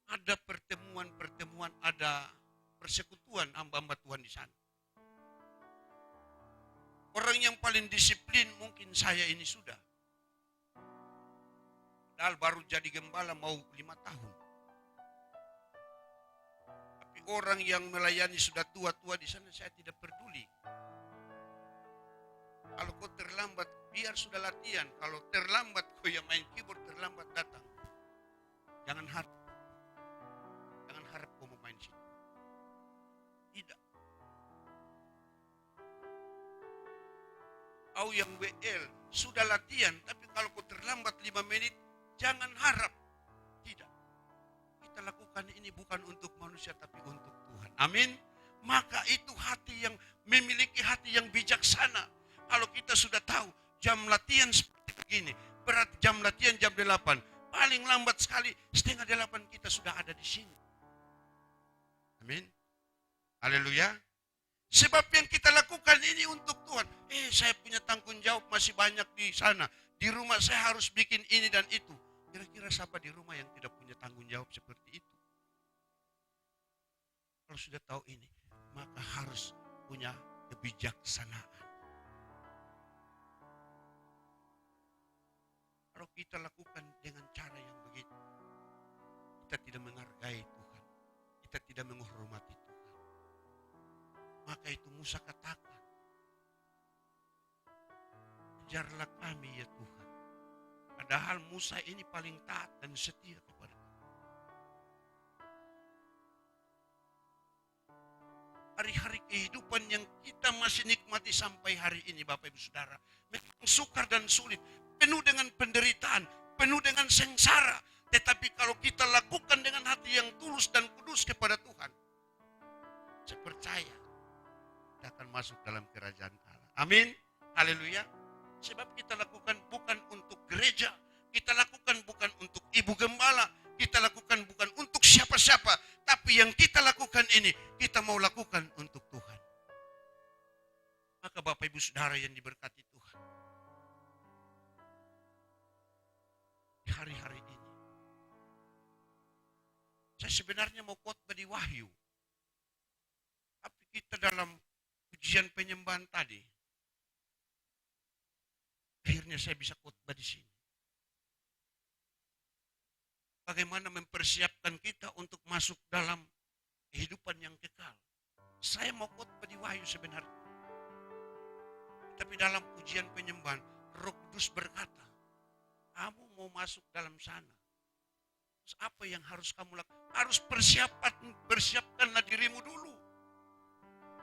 ada pertemuan-pertemuan, ada persekutuan hamba-hamba Tuhan di sana. Orang yang paling disiplin mungkin saya ini sudah. Padahal baru jadi gembala mau 5 tahun. Tapi orang yang melayani sudah tua-tua di sana saya tidak peduli. Kalau kau terlambat, biar sudah latihan. Kalau terlambat, kau yang main keyboard terlambat datang. Jangan harap. Jangan harap kau mau main situ. Tidak. Kau yang WL sudah latihan, tapi kalau kau terlambat 5 menit, jangan harap. Tidak. Kita lakukan ini bukan untuk manusia, tapi untuk Tuhan. Amin. Maka itu hati yang memiliki hati yang bijaksana. Kalau kita sudah tahu jam latihan seperti begini, berarti jam latihan jam 8, paling lambat sekali 7:30 kita sudah ada di sini. Amin. Haleluya. Sebab yang kita lakukan ini untuk Tuhan. Saya punya tanggung jawab masih banyak di sana. Di rumah saya harus bikin ini dan itu. Kira-kira siapa di rumah yang tidak punya tanggung jawab seperti itu? Kalau sudah tahu ini, maka harus punya kebijaksanaan. Kalau kita lakukan dengan cara yang begitu, kita tidak menghargai Tuhan, kita tidak menghormati Tuhan. Maka itu Musa katakan, ajarlah kami ya Tuhan. Padahal Musa ini paling taat dan setia kepada Tuhan. Hari-hari kehidupan yang kita masih nikmati sampai hari ini Bapak Ibu Saudara, memang sukar dan sulit, penuh dengan penderitaan, penuh dengan sengsara. Tetapi kalau kita lakukan dengan hati yang tulus dan kudus kepada Tuhan, saya percaya kita akan masuk dalam kerajaan Allah. Amin. Haleluya. Sebab kita lakukan bukan untuk gereja, kita lakukan bukan untuk ibu gembala, kita lakukan bukan untuk siapa-siapa, tapi yang kita lakukan ini, kita mau lakukan untuk Tuhan. Maka Bapak Ibu Saudara yang diberkati Tuhan, di hari-hari ini, saya sebenarnya mau khotbah di Wahyu, tapi kita dalam ujian penyembahan tadi, akhirnya saya bisa khotbah di sini. Bagaimana mempersiapkan kita untuk masuk dalam kehidupan yang kekal. Saya mau khotbah di Wahyu sebenarnya. Tapi dalam ujian penyembahan, Roh Kudus berkata, kamu mau masuk dalam sana. Terus apa yang harus kamu lakukan? Harus persiapkanlah dirimu dulu.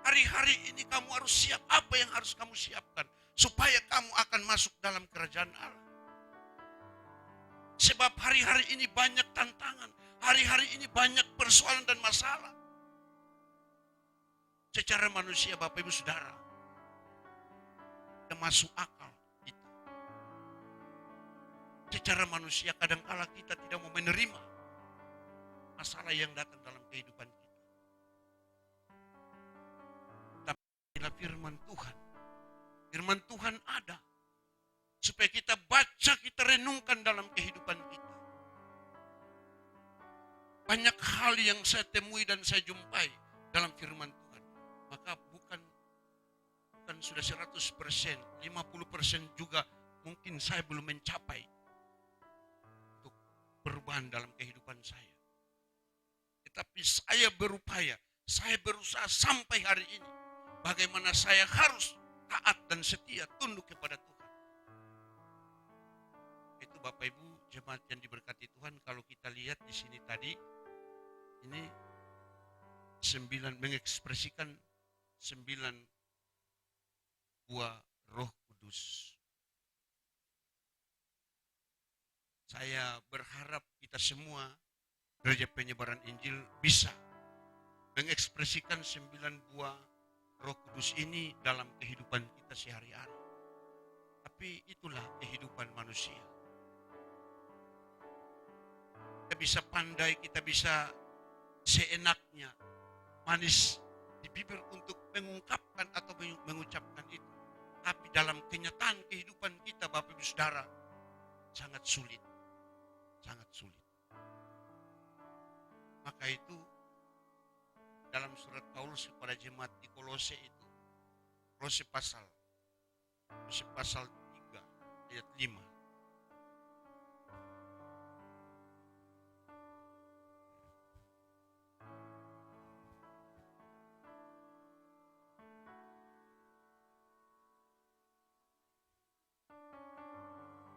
Hari-hari ini kamu harus siap. Apa yang harus kamu siapkan? Supaya kamu akan masuk dalam kerajaan Allah. Sebab hari-hari ini banyak tantangan. Hari-hari ini banyak persoalan dan masalah. Secara manusia Bapak Ibu Saudara, tidak masuk akal kita. Secara manusia kadangkala kita tidak mau menerima masalah yang datang dalam kehidupan kita. Tapi inilah firman Tuhan. Firman Tuhan ada supaya kita baca, kita renungkan dalam kehidupan kita. Banyak hal yang saya temui dan saya jumpai dalam firman Tuhan. Maka bukan sudah 100%, 50% juga mungkin saya belum mencapai untuk perubahan dalam kehidupan saya. Tetapi saya berupaya, saya berusaha sampai hari ini. Bagaimana saya harus taat dan setia, tunduk kepada Tuhan. Itu Bapak Ibu jemaat yang diberkati Tuhan, kalau kita lihat di sini tadi, ini 9 mengekspresikan 9 buah Roh Kudus. Saya berharap kita semua Gereja Penyebaran Injil bisa mengekspresikan 9 buah Roh Kudus ini dalam kehidupan kita sehari-hari. Tapi itulah kehidupan manusia. Kita bisa pandai, kita bisa seenaknya manis di bibir untuk mengungkapkan atau mengucapkan itu. Tapi dalam kenyataan kehidupan kita Bapak Ibu Saudara sangat sulit. Sangat sulit. Maka itu dalam surat Paulus kepada jemaat di Kolose itu, Kolose pasal 3 ayat 5.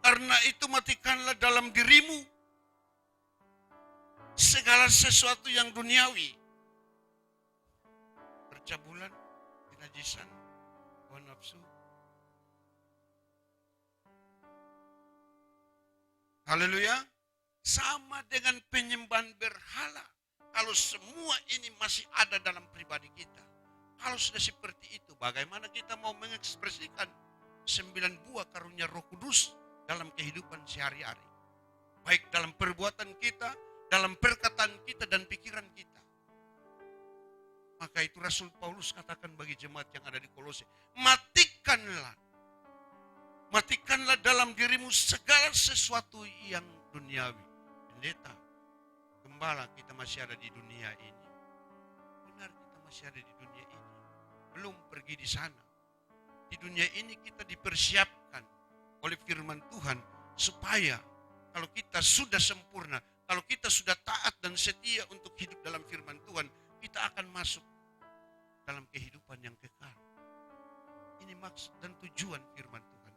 Karena itu matikanlah dalam dirimu segala sesuatu yang duniawi. Percabulan, kenajisan, hawa nafsu. Haleluya. Sama dengan penyembahan berhala. Kalau semua ini masih ada dalam pribadi kita. Kalau sudah seperti itu, bagaimana kita mau mengekspresikan 9 buah karunia Roh Kudus dalam kehidupan sehari-hari. Baik dalam perbuatan kita, dalam perkataan kita dan pikiran kita. Maka itu Rasul Paulus katakan bagi jemaat yang ada di Kolose, matikanlah dalam dirimu segala sesuatu yang duniawi. Pendeta, gembala, kita masih ada di dunia ini. Benar, kita masih ada di dunia ini. Belum pergi di sana. Di dunia ini kita dipersiapkan oleh firman Tuhan supaya kalau kita sudah sempurna, kalau kita sudah taat dan setia untuk hidup dalam firman Tuhan, kita akan masuk dalam kehidupan yang kekal. Ini maksud dan tujuan firman Tuhan.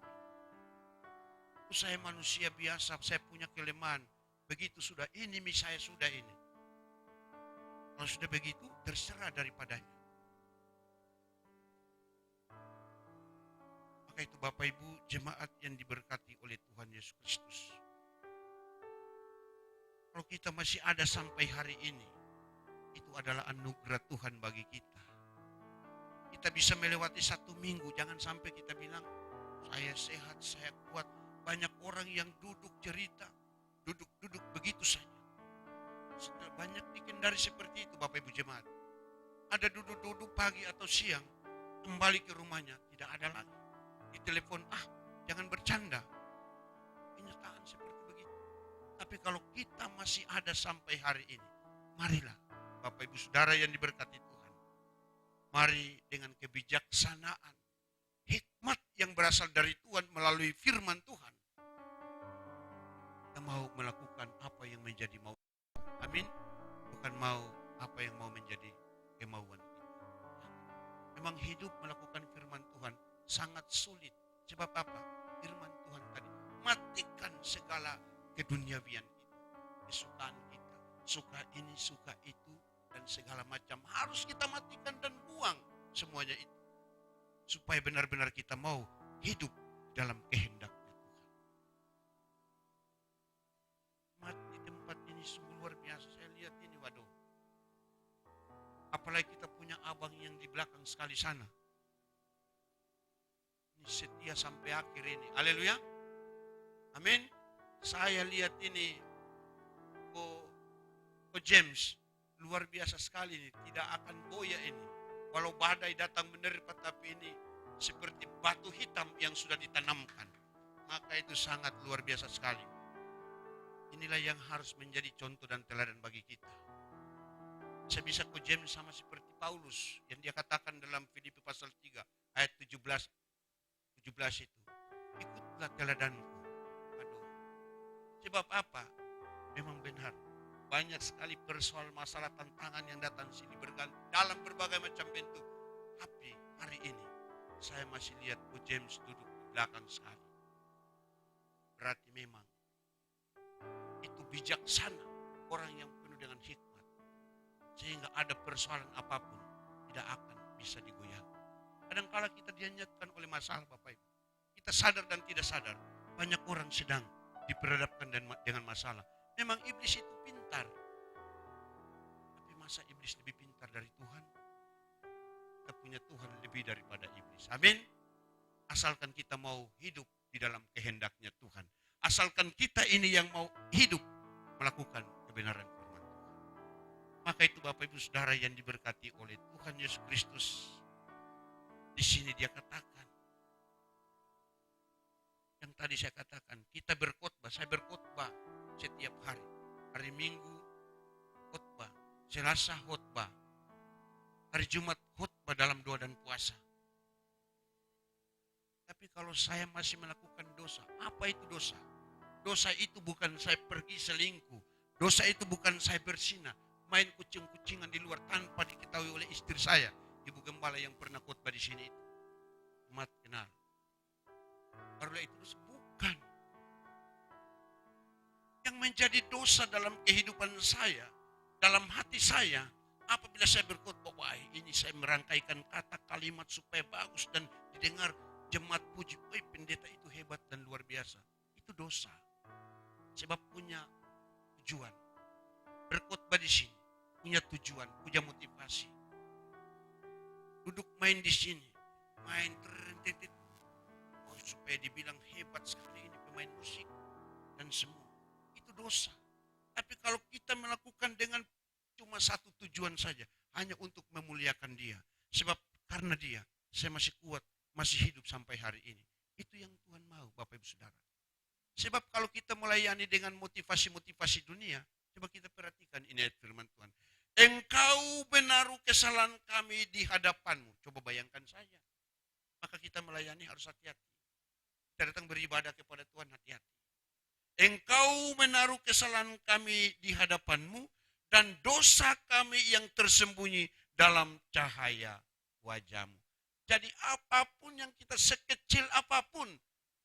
Saya manusia biasa, saya punya kelemahan. Begitu sudah ini, saya sudah ini. Kalau sudah begitu, terserah daripadanya. Maka itu Bapak Ibu jemaat yang diberkati oleh Tuhan Yesus Kristus. Kalau kita masih ada sampai hari ini, itu adalah anugerah Tuhan bagi kita. Kita bisa melewati 1 minggu, jangan sampai kita bilang, saya sehat, saya kuat. Banyak orang yang duduk cerita, duduk begitu saja. Setelah banyak dikendari seperti itu Bapak Ibu jemaat. Ada duduk pagi atau siang, kembali ke rumahnya, tidak ada lagi. Di telepon, jangan bercanda. Kenyataan seperti begitu. Tapi kalau kita masih ada sampai hari ini, marilah Bapak Ibu Saudara yang diberkati Tuhan. Mari dengan kebijaksanaan, hikmat yang berasal dari Tuhan melalui firman Tuhan. Kita mau melakukan apa yang menjadi mau. Amin. Bukan mau apa yang mau menjadi kemauan kita. Memang hidup melakukan firman Tuhan sangat sulit. Sebab apa? Firman Tuhan tadi, matikan segala keduniawian kita, kesukaan kita, suka ini, suka itu, dan segala macam harus kita matikan dan buang semuanya itu, supaya benar-benar kita mau hidup dalam kehendaknya Tuhan. Mati tempat ini sungguh luar biasa. Saya lihat ini, waduh, Apalagi kita punya abang yang di belakang sekali sana. Ini setia sampai akhir ini. Haleluya. Amin. Saya lihat ini, James, luar biasa sekali ini. Tidak akan goyah ini. Walau badai datang menerpa, tapi ini seperti batu hitam yang sudah ditanamkan. Maka itu sangat luar biasa sekali. Inilah yang harus menjadi contoh dan teladan bagi kita. Saya bisa James sama seperti Paulus yang dia katakan dalam Filipi pasal 3 ayat 17 itu. Ikutlah teladanku. Aduh. Sebab apa? Memang benar. Banyak sekali persoalan masalah tantangan yang datang sini berganti dalam berbagai macam bentuk. Tapi hari ini saya masih lihat James duduk di belakang sekali. Berarti memang itu bijaksana, orang yang penuh dengan hikmat. Sehingga ada persoalan apapun tidak akan bisa digoyahkan. Kadang-kala kita dianyatkan oleh masalah, Bapak Ibu. Kita sadar dan tidak sadar, banyak orang sedang diperhadapkan dengan masalah. Memang iblis itu pintar. Tapi masa iblis lebih pintar dari Tuhan? Kita punya Tuhan lebih daripada iblis. Amin. Asalkan kita mau hidup di dalam kehendaknya Tuhan. Asalkan kita ini yang mau hidup melakukan kebenaran firman Tuhan. Maka itu Bapak Ibu Saudara yang diberkati oleh Tuhan Yesus Kristus. Di sini dia katakan, yang tadi saya katakan, kita berkhotbah, saya berkhotbah setiap hari. Hari Minggu khotbah, Selasa khotbah, hari Jumat khotbah dalam doa dan puasa. Tapi kalau saya masih melakukan dosa, apa itu dosa? Dosa itu bukan saya pergi selingkuh. Dosa itu bukan saya bersinah, main kucing-kucingan di luar tanpa diketahui oleh istri saya, Ibu Gembala yang pernah khotbah di sini itu. Umat kenal. Barulah itu dosa. Bukan. Yang menjadi dosa dalam kehidupan saya, dalam hati saya, apabila saya berkhotbah, wah ini saya merangkaikan kata kalimat supaya bagus dan didengar jemaat puji, pendeta itu hebat dan luar biasa. Itu dosa. Sebab punya tujuan. Berkhotbah di sini punya tujuan, punya motivasi. Duduk main di sini, main terentetet, supaya dibilang hebat sekali ini pemain musik dan semua. Itu dosa. Tapi kalau kita melakukan dengan cuma satu tujuan saja, hanya untuk memuliakan dia. Sebab karena dia, saya masih kuat, masih hidup sampai hari ini. Itu yang Tuhan mau, Bapak Ibu Saudara. Sebab kalau kita melayani dengan motivasi-motivasi dunia, coba kita perhatikan ini ayat firman Tuhan. Engkau menaruh kesalahan kami di hadapanmu. Coba bayangkan saja. Maka kita melayani harus hati-hati. Kita datang beribadah kepada Tuhan, hati-hati. Engkau menaruh kesalahan kami di hadapanmu dan dosa kami yang tersembunyi dalam cahaya wajahmu. Jadi apapun yang kita sekecil apapun,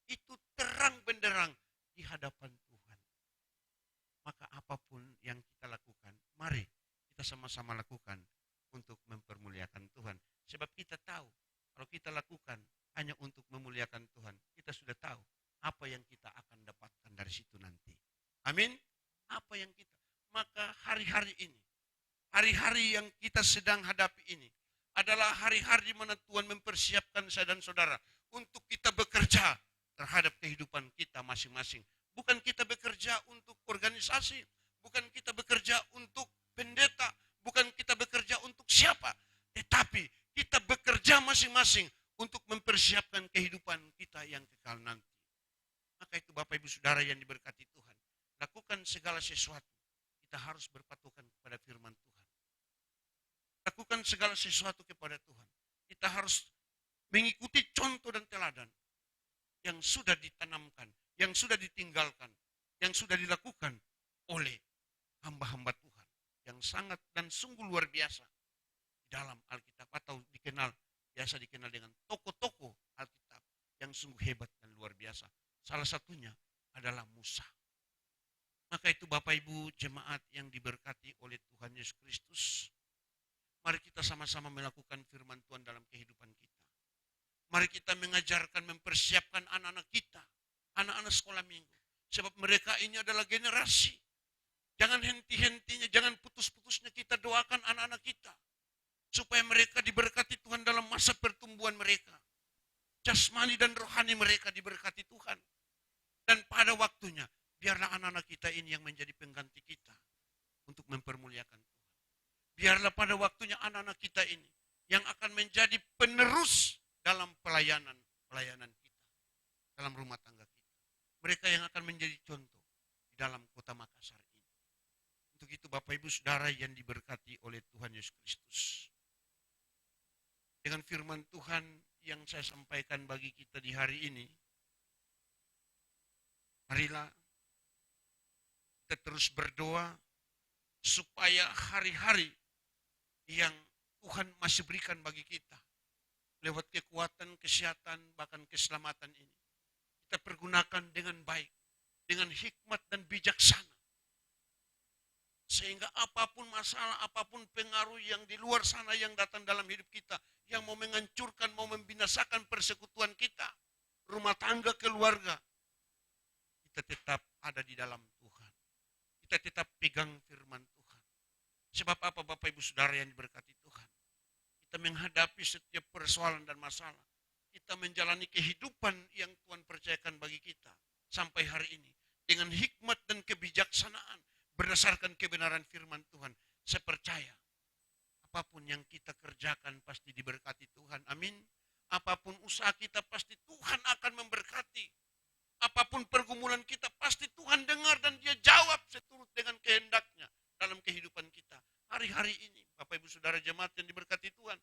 itu terang benderang di hadapan Tuhan. Maka apapun yang kita lakukan, mari kita sama-sama lakukan untuk mempermuliakan Tuhan. Sebab kita tahu, kalau kita lakukan hanya untuk memuliakan Tuhan, kita sudah tahu apa yang kita akan dapatkan dari situ nanti. Amin. Apa yang kita, maka hari-hari ini, hari-hari yang kita sedang hadapi ini, adalah hari-hari di mana Tuhan mempersiapkan saya dan saudara untuk kita bekerja terhadap kehidupan kita masing-masing. Bukan kita bekerja untuk organisasi, bukan kita bekerja untuk pendeta, bukan kita bekerja untuk siapa, tetapi kita bekerja masing-masing untuk mempersiapkan kehidupan kita yang kekal nanti. Maka itu Bapak Ibu Saudara yang diberkati Tuhan, lakukan segala sesuatu. Kita harus berpatokan kepada firman Tuhan. Lakukan segala sesuatu kepada Tuhan. Kita harus mengikuti contoh dan teladan yang sudah ditanamkan, yang sudah ditinggalkan, yang sudah dilakukan oleh hamba-hamba Tuhan yang sangat dan sungguh luar biasa di dalam Alkitab, atau biasa dikenal dengan tokoh-tokoh Alkitab yang sungguh hebat dan luar biasa. Salah satunya adalah Musa. Maka itu Bapak Ibu jemaat yang diberkati oleh Tuhan Yesus Kristus, mari kita sama-sama melakukan firman Tuhan dalam kehidupan kita. Mari kita mengajarkan, mempersiapkan anak-anak kita, anak-anak sekolah minggu. Sebab mereka ini adalah generasi. Jangan henti-hentinya, jangan putus-putusnya kita doakan anak-anak kita. supaya mereka diberkati Tuhan dalam masa pertumbuhan mereka. Jasmani dan rohani mereka diberkati Tuhan. Dan pada waktunya, biarlah anak-anak kita ini yang menjadi pengganti kita untuk mempermuliakan Tuhan. Biarlah pada waktunya anak-anak kita ini yang akan menjadi penerus dalam pelayanan kita, dalam rumah tangga kita. Mereka yang akan menjadi contoh di dalam kota Makassar ini. Untuk itu Bapak Ibu Saudara yang diberkati oleh Tuhan Yesus Kristus. Dengan firman Tuhan yang saya sampaikan bagi kita di hari ini, marilah kita terus berdoa supaya hari-hari yang Tuhan masih berikan bagi kita, lewat kekuatan, kesehatan, bahkan keselamatan ini, kita pergunakan dengan baik, dengan hikmat dan bijaksana. Sehingga apapun masalah, apapun pengaruh yang di luar sana yang datang dalam hidup kita, yang mau menghancurkan, mau membinasakan persekutuan kita, rumah tangga, keluarga, kita tetap ada di dalam Tuhan. Kita tetap pegang firman Tuhan. Sebab apa Bapak Ibu Saudara yang diberkati Tuhan? Kita menghadapi setiap persoalan dan masalah. Kita menjalani kehidupan yang Tuhan percayakan bagi kita sampai hari ini. Dengan hikmat dan kebijaksanaan. Berdasarkan kebenaran firman Tuhan. Saya percaya. Apapun yang kita kerjakan pasti diberkati Tuhan. Amin. Apapun usaha kita pasti Tuhan akan memberkati. Apapun pergumulan kita pasti Tuhan dengar dan Dia jawab seturut dengan kehendaknya dalam kehidupan kita. Hari-hari ini Bapak Ibu Saudara jemaat yang diberkati Tuhan.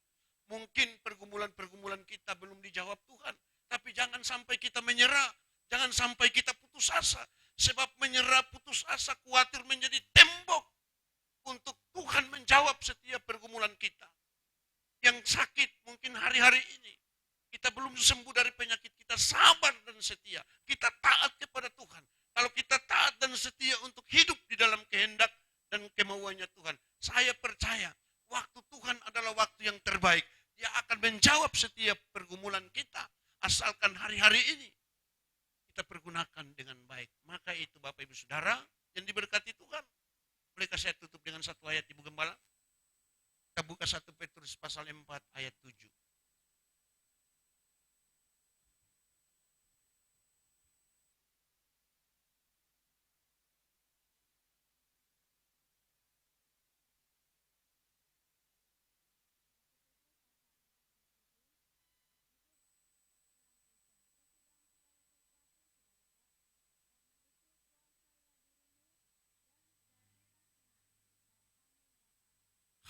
Mungkin pergumulan-pergumulan kita belum dijawab Tuhan. Tapi jangan sampai kita menyerah. Jangan sampai kita putus asa. Sebab menyerah, putus asa, khawatir menjadi tembok untuk Tuhan menjawab setiap pergumulan kita. Yang sakit mungkin hari-hari ini. Kita belum sembuh dari penyakit, kita sabar dan setia. Kita taat kepada Tuhan. Kalau kita taat dan setia untuk hidup di dalam kehendak dan kemauannya Tuhan. Saya percaya waktu Tuhan adalah waktu yang terbaik. Dia akan menjawab setiap pergumulan kita. Asalkan hari-hari ini kita pergunakan dengan baik. Maka itu Bapak Ibu Saudara yang diberkati Tuhan. Bolehkah saya tutup dengan satu ayat Ibu Gembala? Kita buka 1 Petrus pasal 4 ayat 7.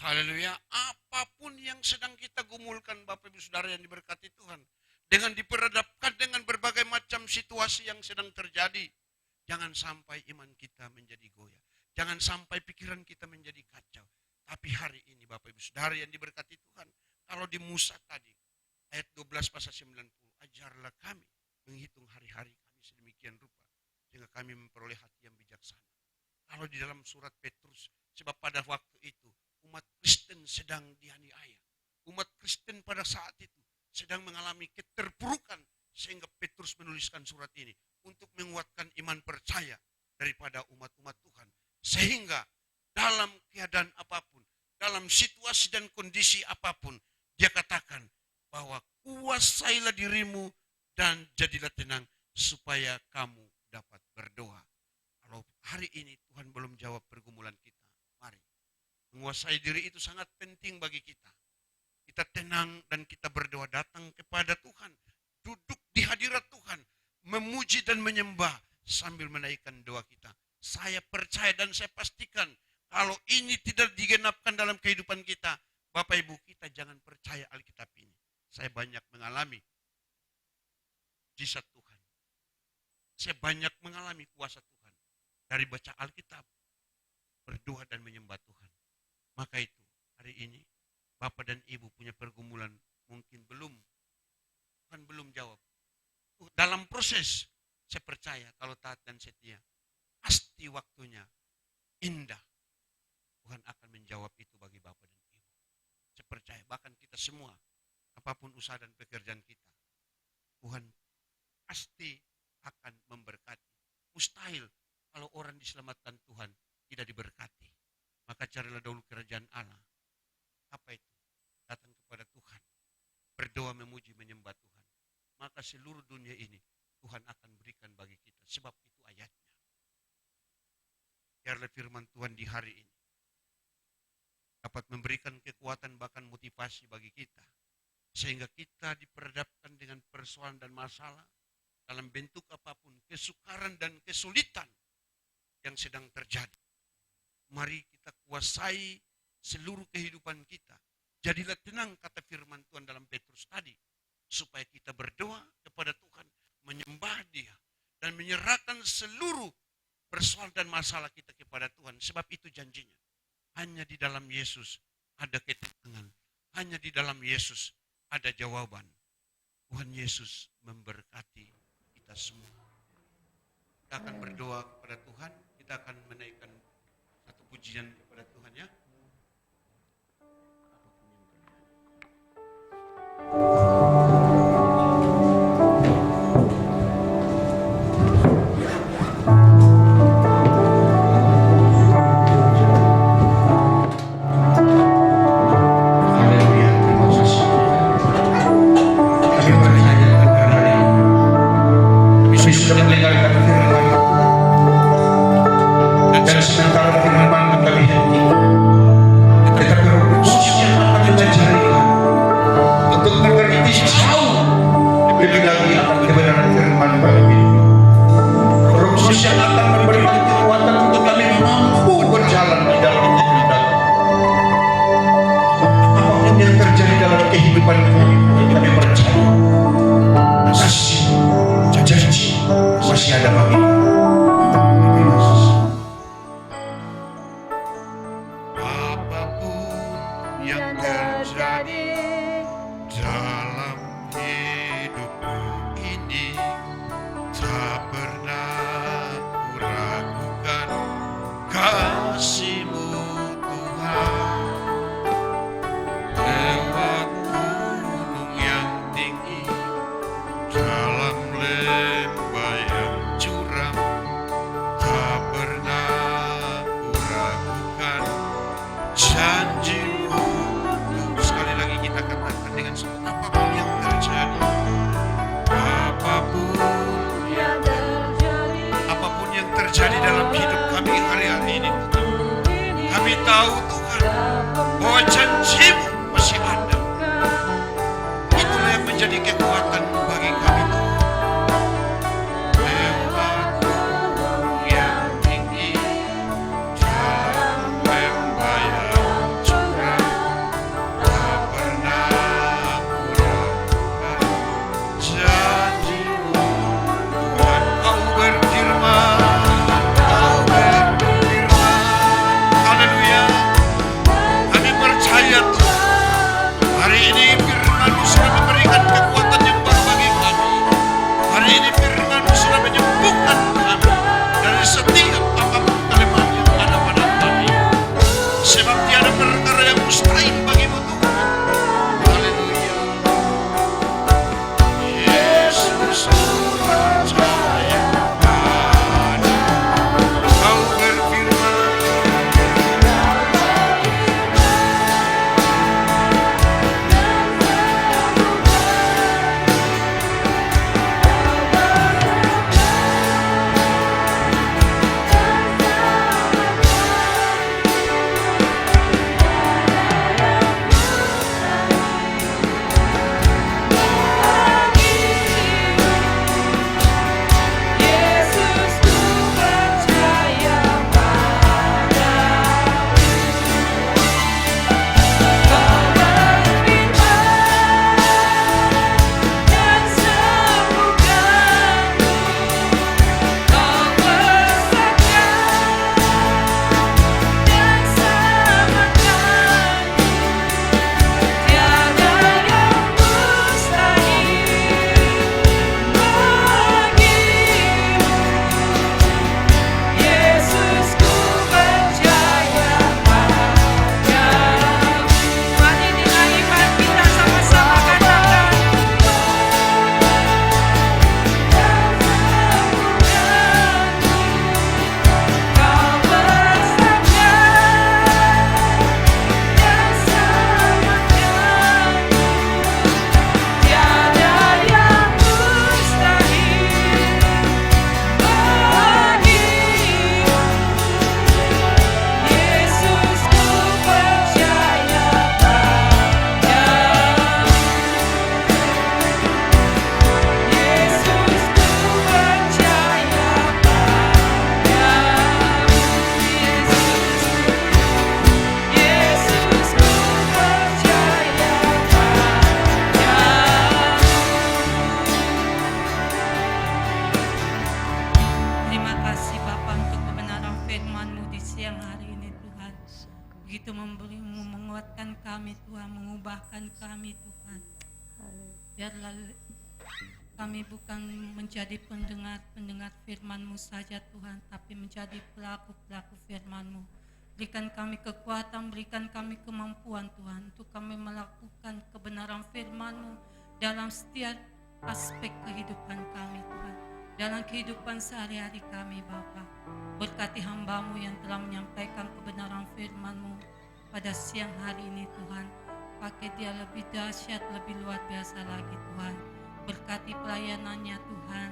Haleluya. Apapun yang sedang kita gumulkan Bapak Ibu Saudara yang diberkati Tuhan. Dengan diperhadapkan dengan berbagai macam situasi yang sedang terjadi. Jangan sampai iman kita menjadi goyah. Jangan sampai pikiran kita menjadi kacau. Tapi hari ini Bapak Ibu Saudara yang diberkati Tuhan. Kalau di Musa tadi. Ayat 12 pasal 90. Ajarlah kami menghitung hari-hari kami sedemikian rupa. Sehingga kami memperoleh hati yang bijaksana. Kalau di dalam surat Petrus. Sebab pada waktu itu. Umat Kristen sedang dianiaya. Umat Kristen pada saat itu sedang mengalami keterpurukan sehingga Petrus menuliskan surat ini untuk menguatkan iman percaya daripada umat-umat Tuhan. Sehingga dalam keadaan apapun, dalam situasi dan kondisi apapun, dia katakan bahwa kuasailah dirimu dan jadilah tenang supaya kamu dapat berdoa. Kalau hari ini Tuhan belum jawab pergumulan kita, mari. Menguasai diri itu sangat penting bagi kita. Kita tenang dan kita berdoa datang kepada Tuhan. Duduk di hadirat Tuhan. Memuji dan menyembah sambil menaikkan doa kita. Saya percaya dan saya pastikan kalau ini tidak digenapkan dalam kehidupan kita. Bapak Ibu kita jangan percaya Alkitab ini. Saya banyak mengalami mujizat Tuhan. Saya banyak mengalami kuasa Tuhan. Dari baca Alkitab. Berdoa dan menyembah Tuhan. Maka itu, hari ini, Bapak dan Ibu punya pergumulan mungkin Tuhan belum jawab. Dalam proses, saya percaya kalau taat dan setia, pasti waktunya indah. Tuhan akan menjawab itu bagi Bapak dan Ibu. Saya percaya, bahkan kita semua, apapun usaha dan pekerjaan kita, Tuhan pasti akan memberkati. Mustahil kalau orang diselamatkan Tuhan tidak diberkati. Maka carilah dahulu kerajaan Allah. Apa itu? kepada Tuhan, berdoa memuji menyembah Tuhan, maka seluruh dunia ini Tuhan akan berikan bagi kita. Sebab itu ayatnya. Biarlah firman Tuhan di hari ini dapat memberikan kekuatan bahkan motivasi bagi kita, sehingga kita diperhadapkan dengan persoalan dan masalah dalam bentuk apapun, kesukaran dan kesulitan yang sedang terjadi. Mari kita kuasai seluruh kehidupan kita. Jadilah tenang, kata firman Tuhan dalam Petrus tadi, supaya kita berdoa kepada Tuhan, menyembah Dia, dan menyerahkan seluruh persoalan dan masalah kita kepada Tuhan. Sebab itu janjinya. Hanya di dalam Yesus ada ketenangan. Hanya di dalam Yesus ada jawaban. Tuhan Yesus memberkati kita semua. Kita akan berdoa kepada Tuhan. Kita akan menaikkan satu pujian kepada Tuhan, ya. Hari ini firman-Mu sudah memberikan kekuatan tambahkan kami Tuhan. Biarlah kami bukan menjadi pendengar firman-Mu saja Tuhan, tapi menjadi pelaku-pelaku firman-Mu. Berikan kami kekuatan, berikan kami kemampuan Tuhan, untuk kami melakukan kebenaran firman-Mu dalam setiap aspek kehidupan kami Tuhan. Dalam kehidupan sehari-hari kami Bapa. Berkati hamba-Mu yang telah menyampaikan kebenaran firman-Mu pada siang hari ini Tuhan. Pakai dia lebih dahsyat, lebih luar biasa lagi Tuhan. Berkati pelayanannya Tuhan.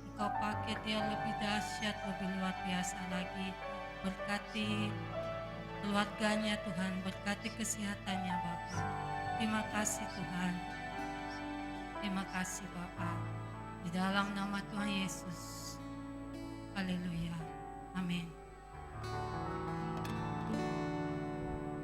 Engkau pakai dia lebih dahsyat, lebih luar biasa lagi. Berkati keluarganya Tuhan, berkati kesehatannya Bapa. Terima kasih Tuhan. Terima kasih Bapa. Di dalam nama Tuhan Yesus. Haleluya. Amin.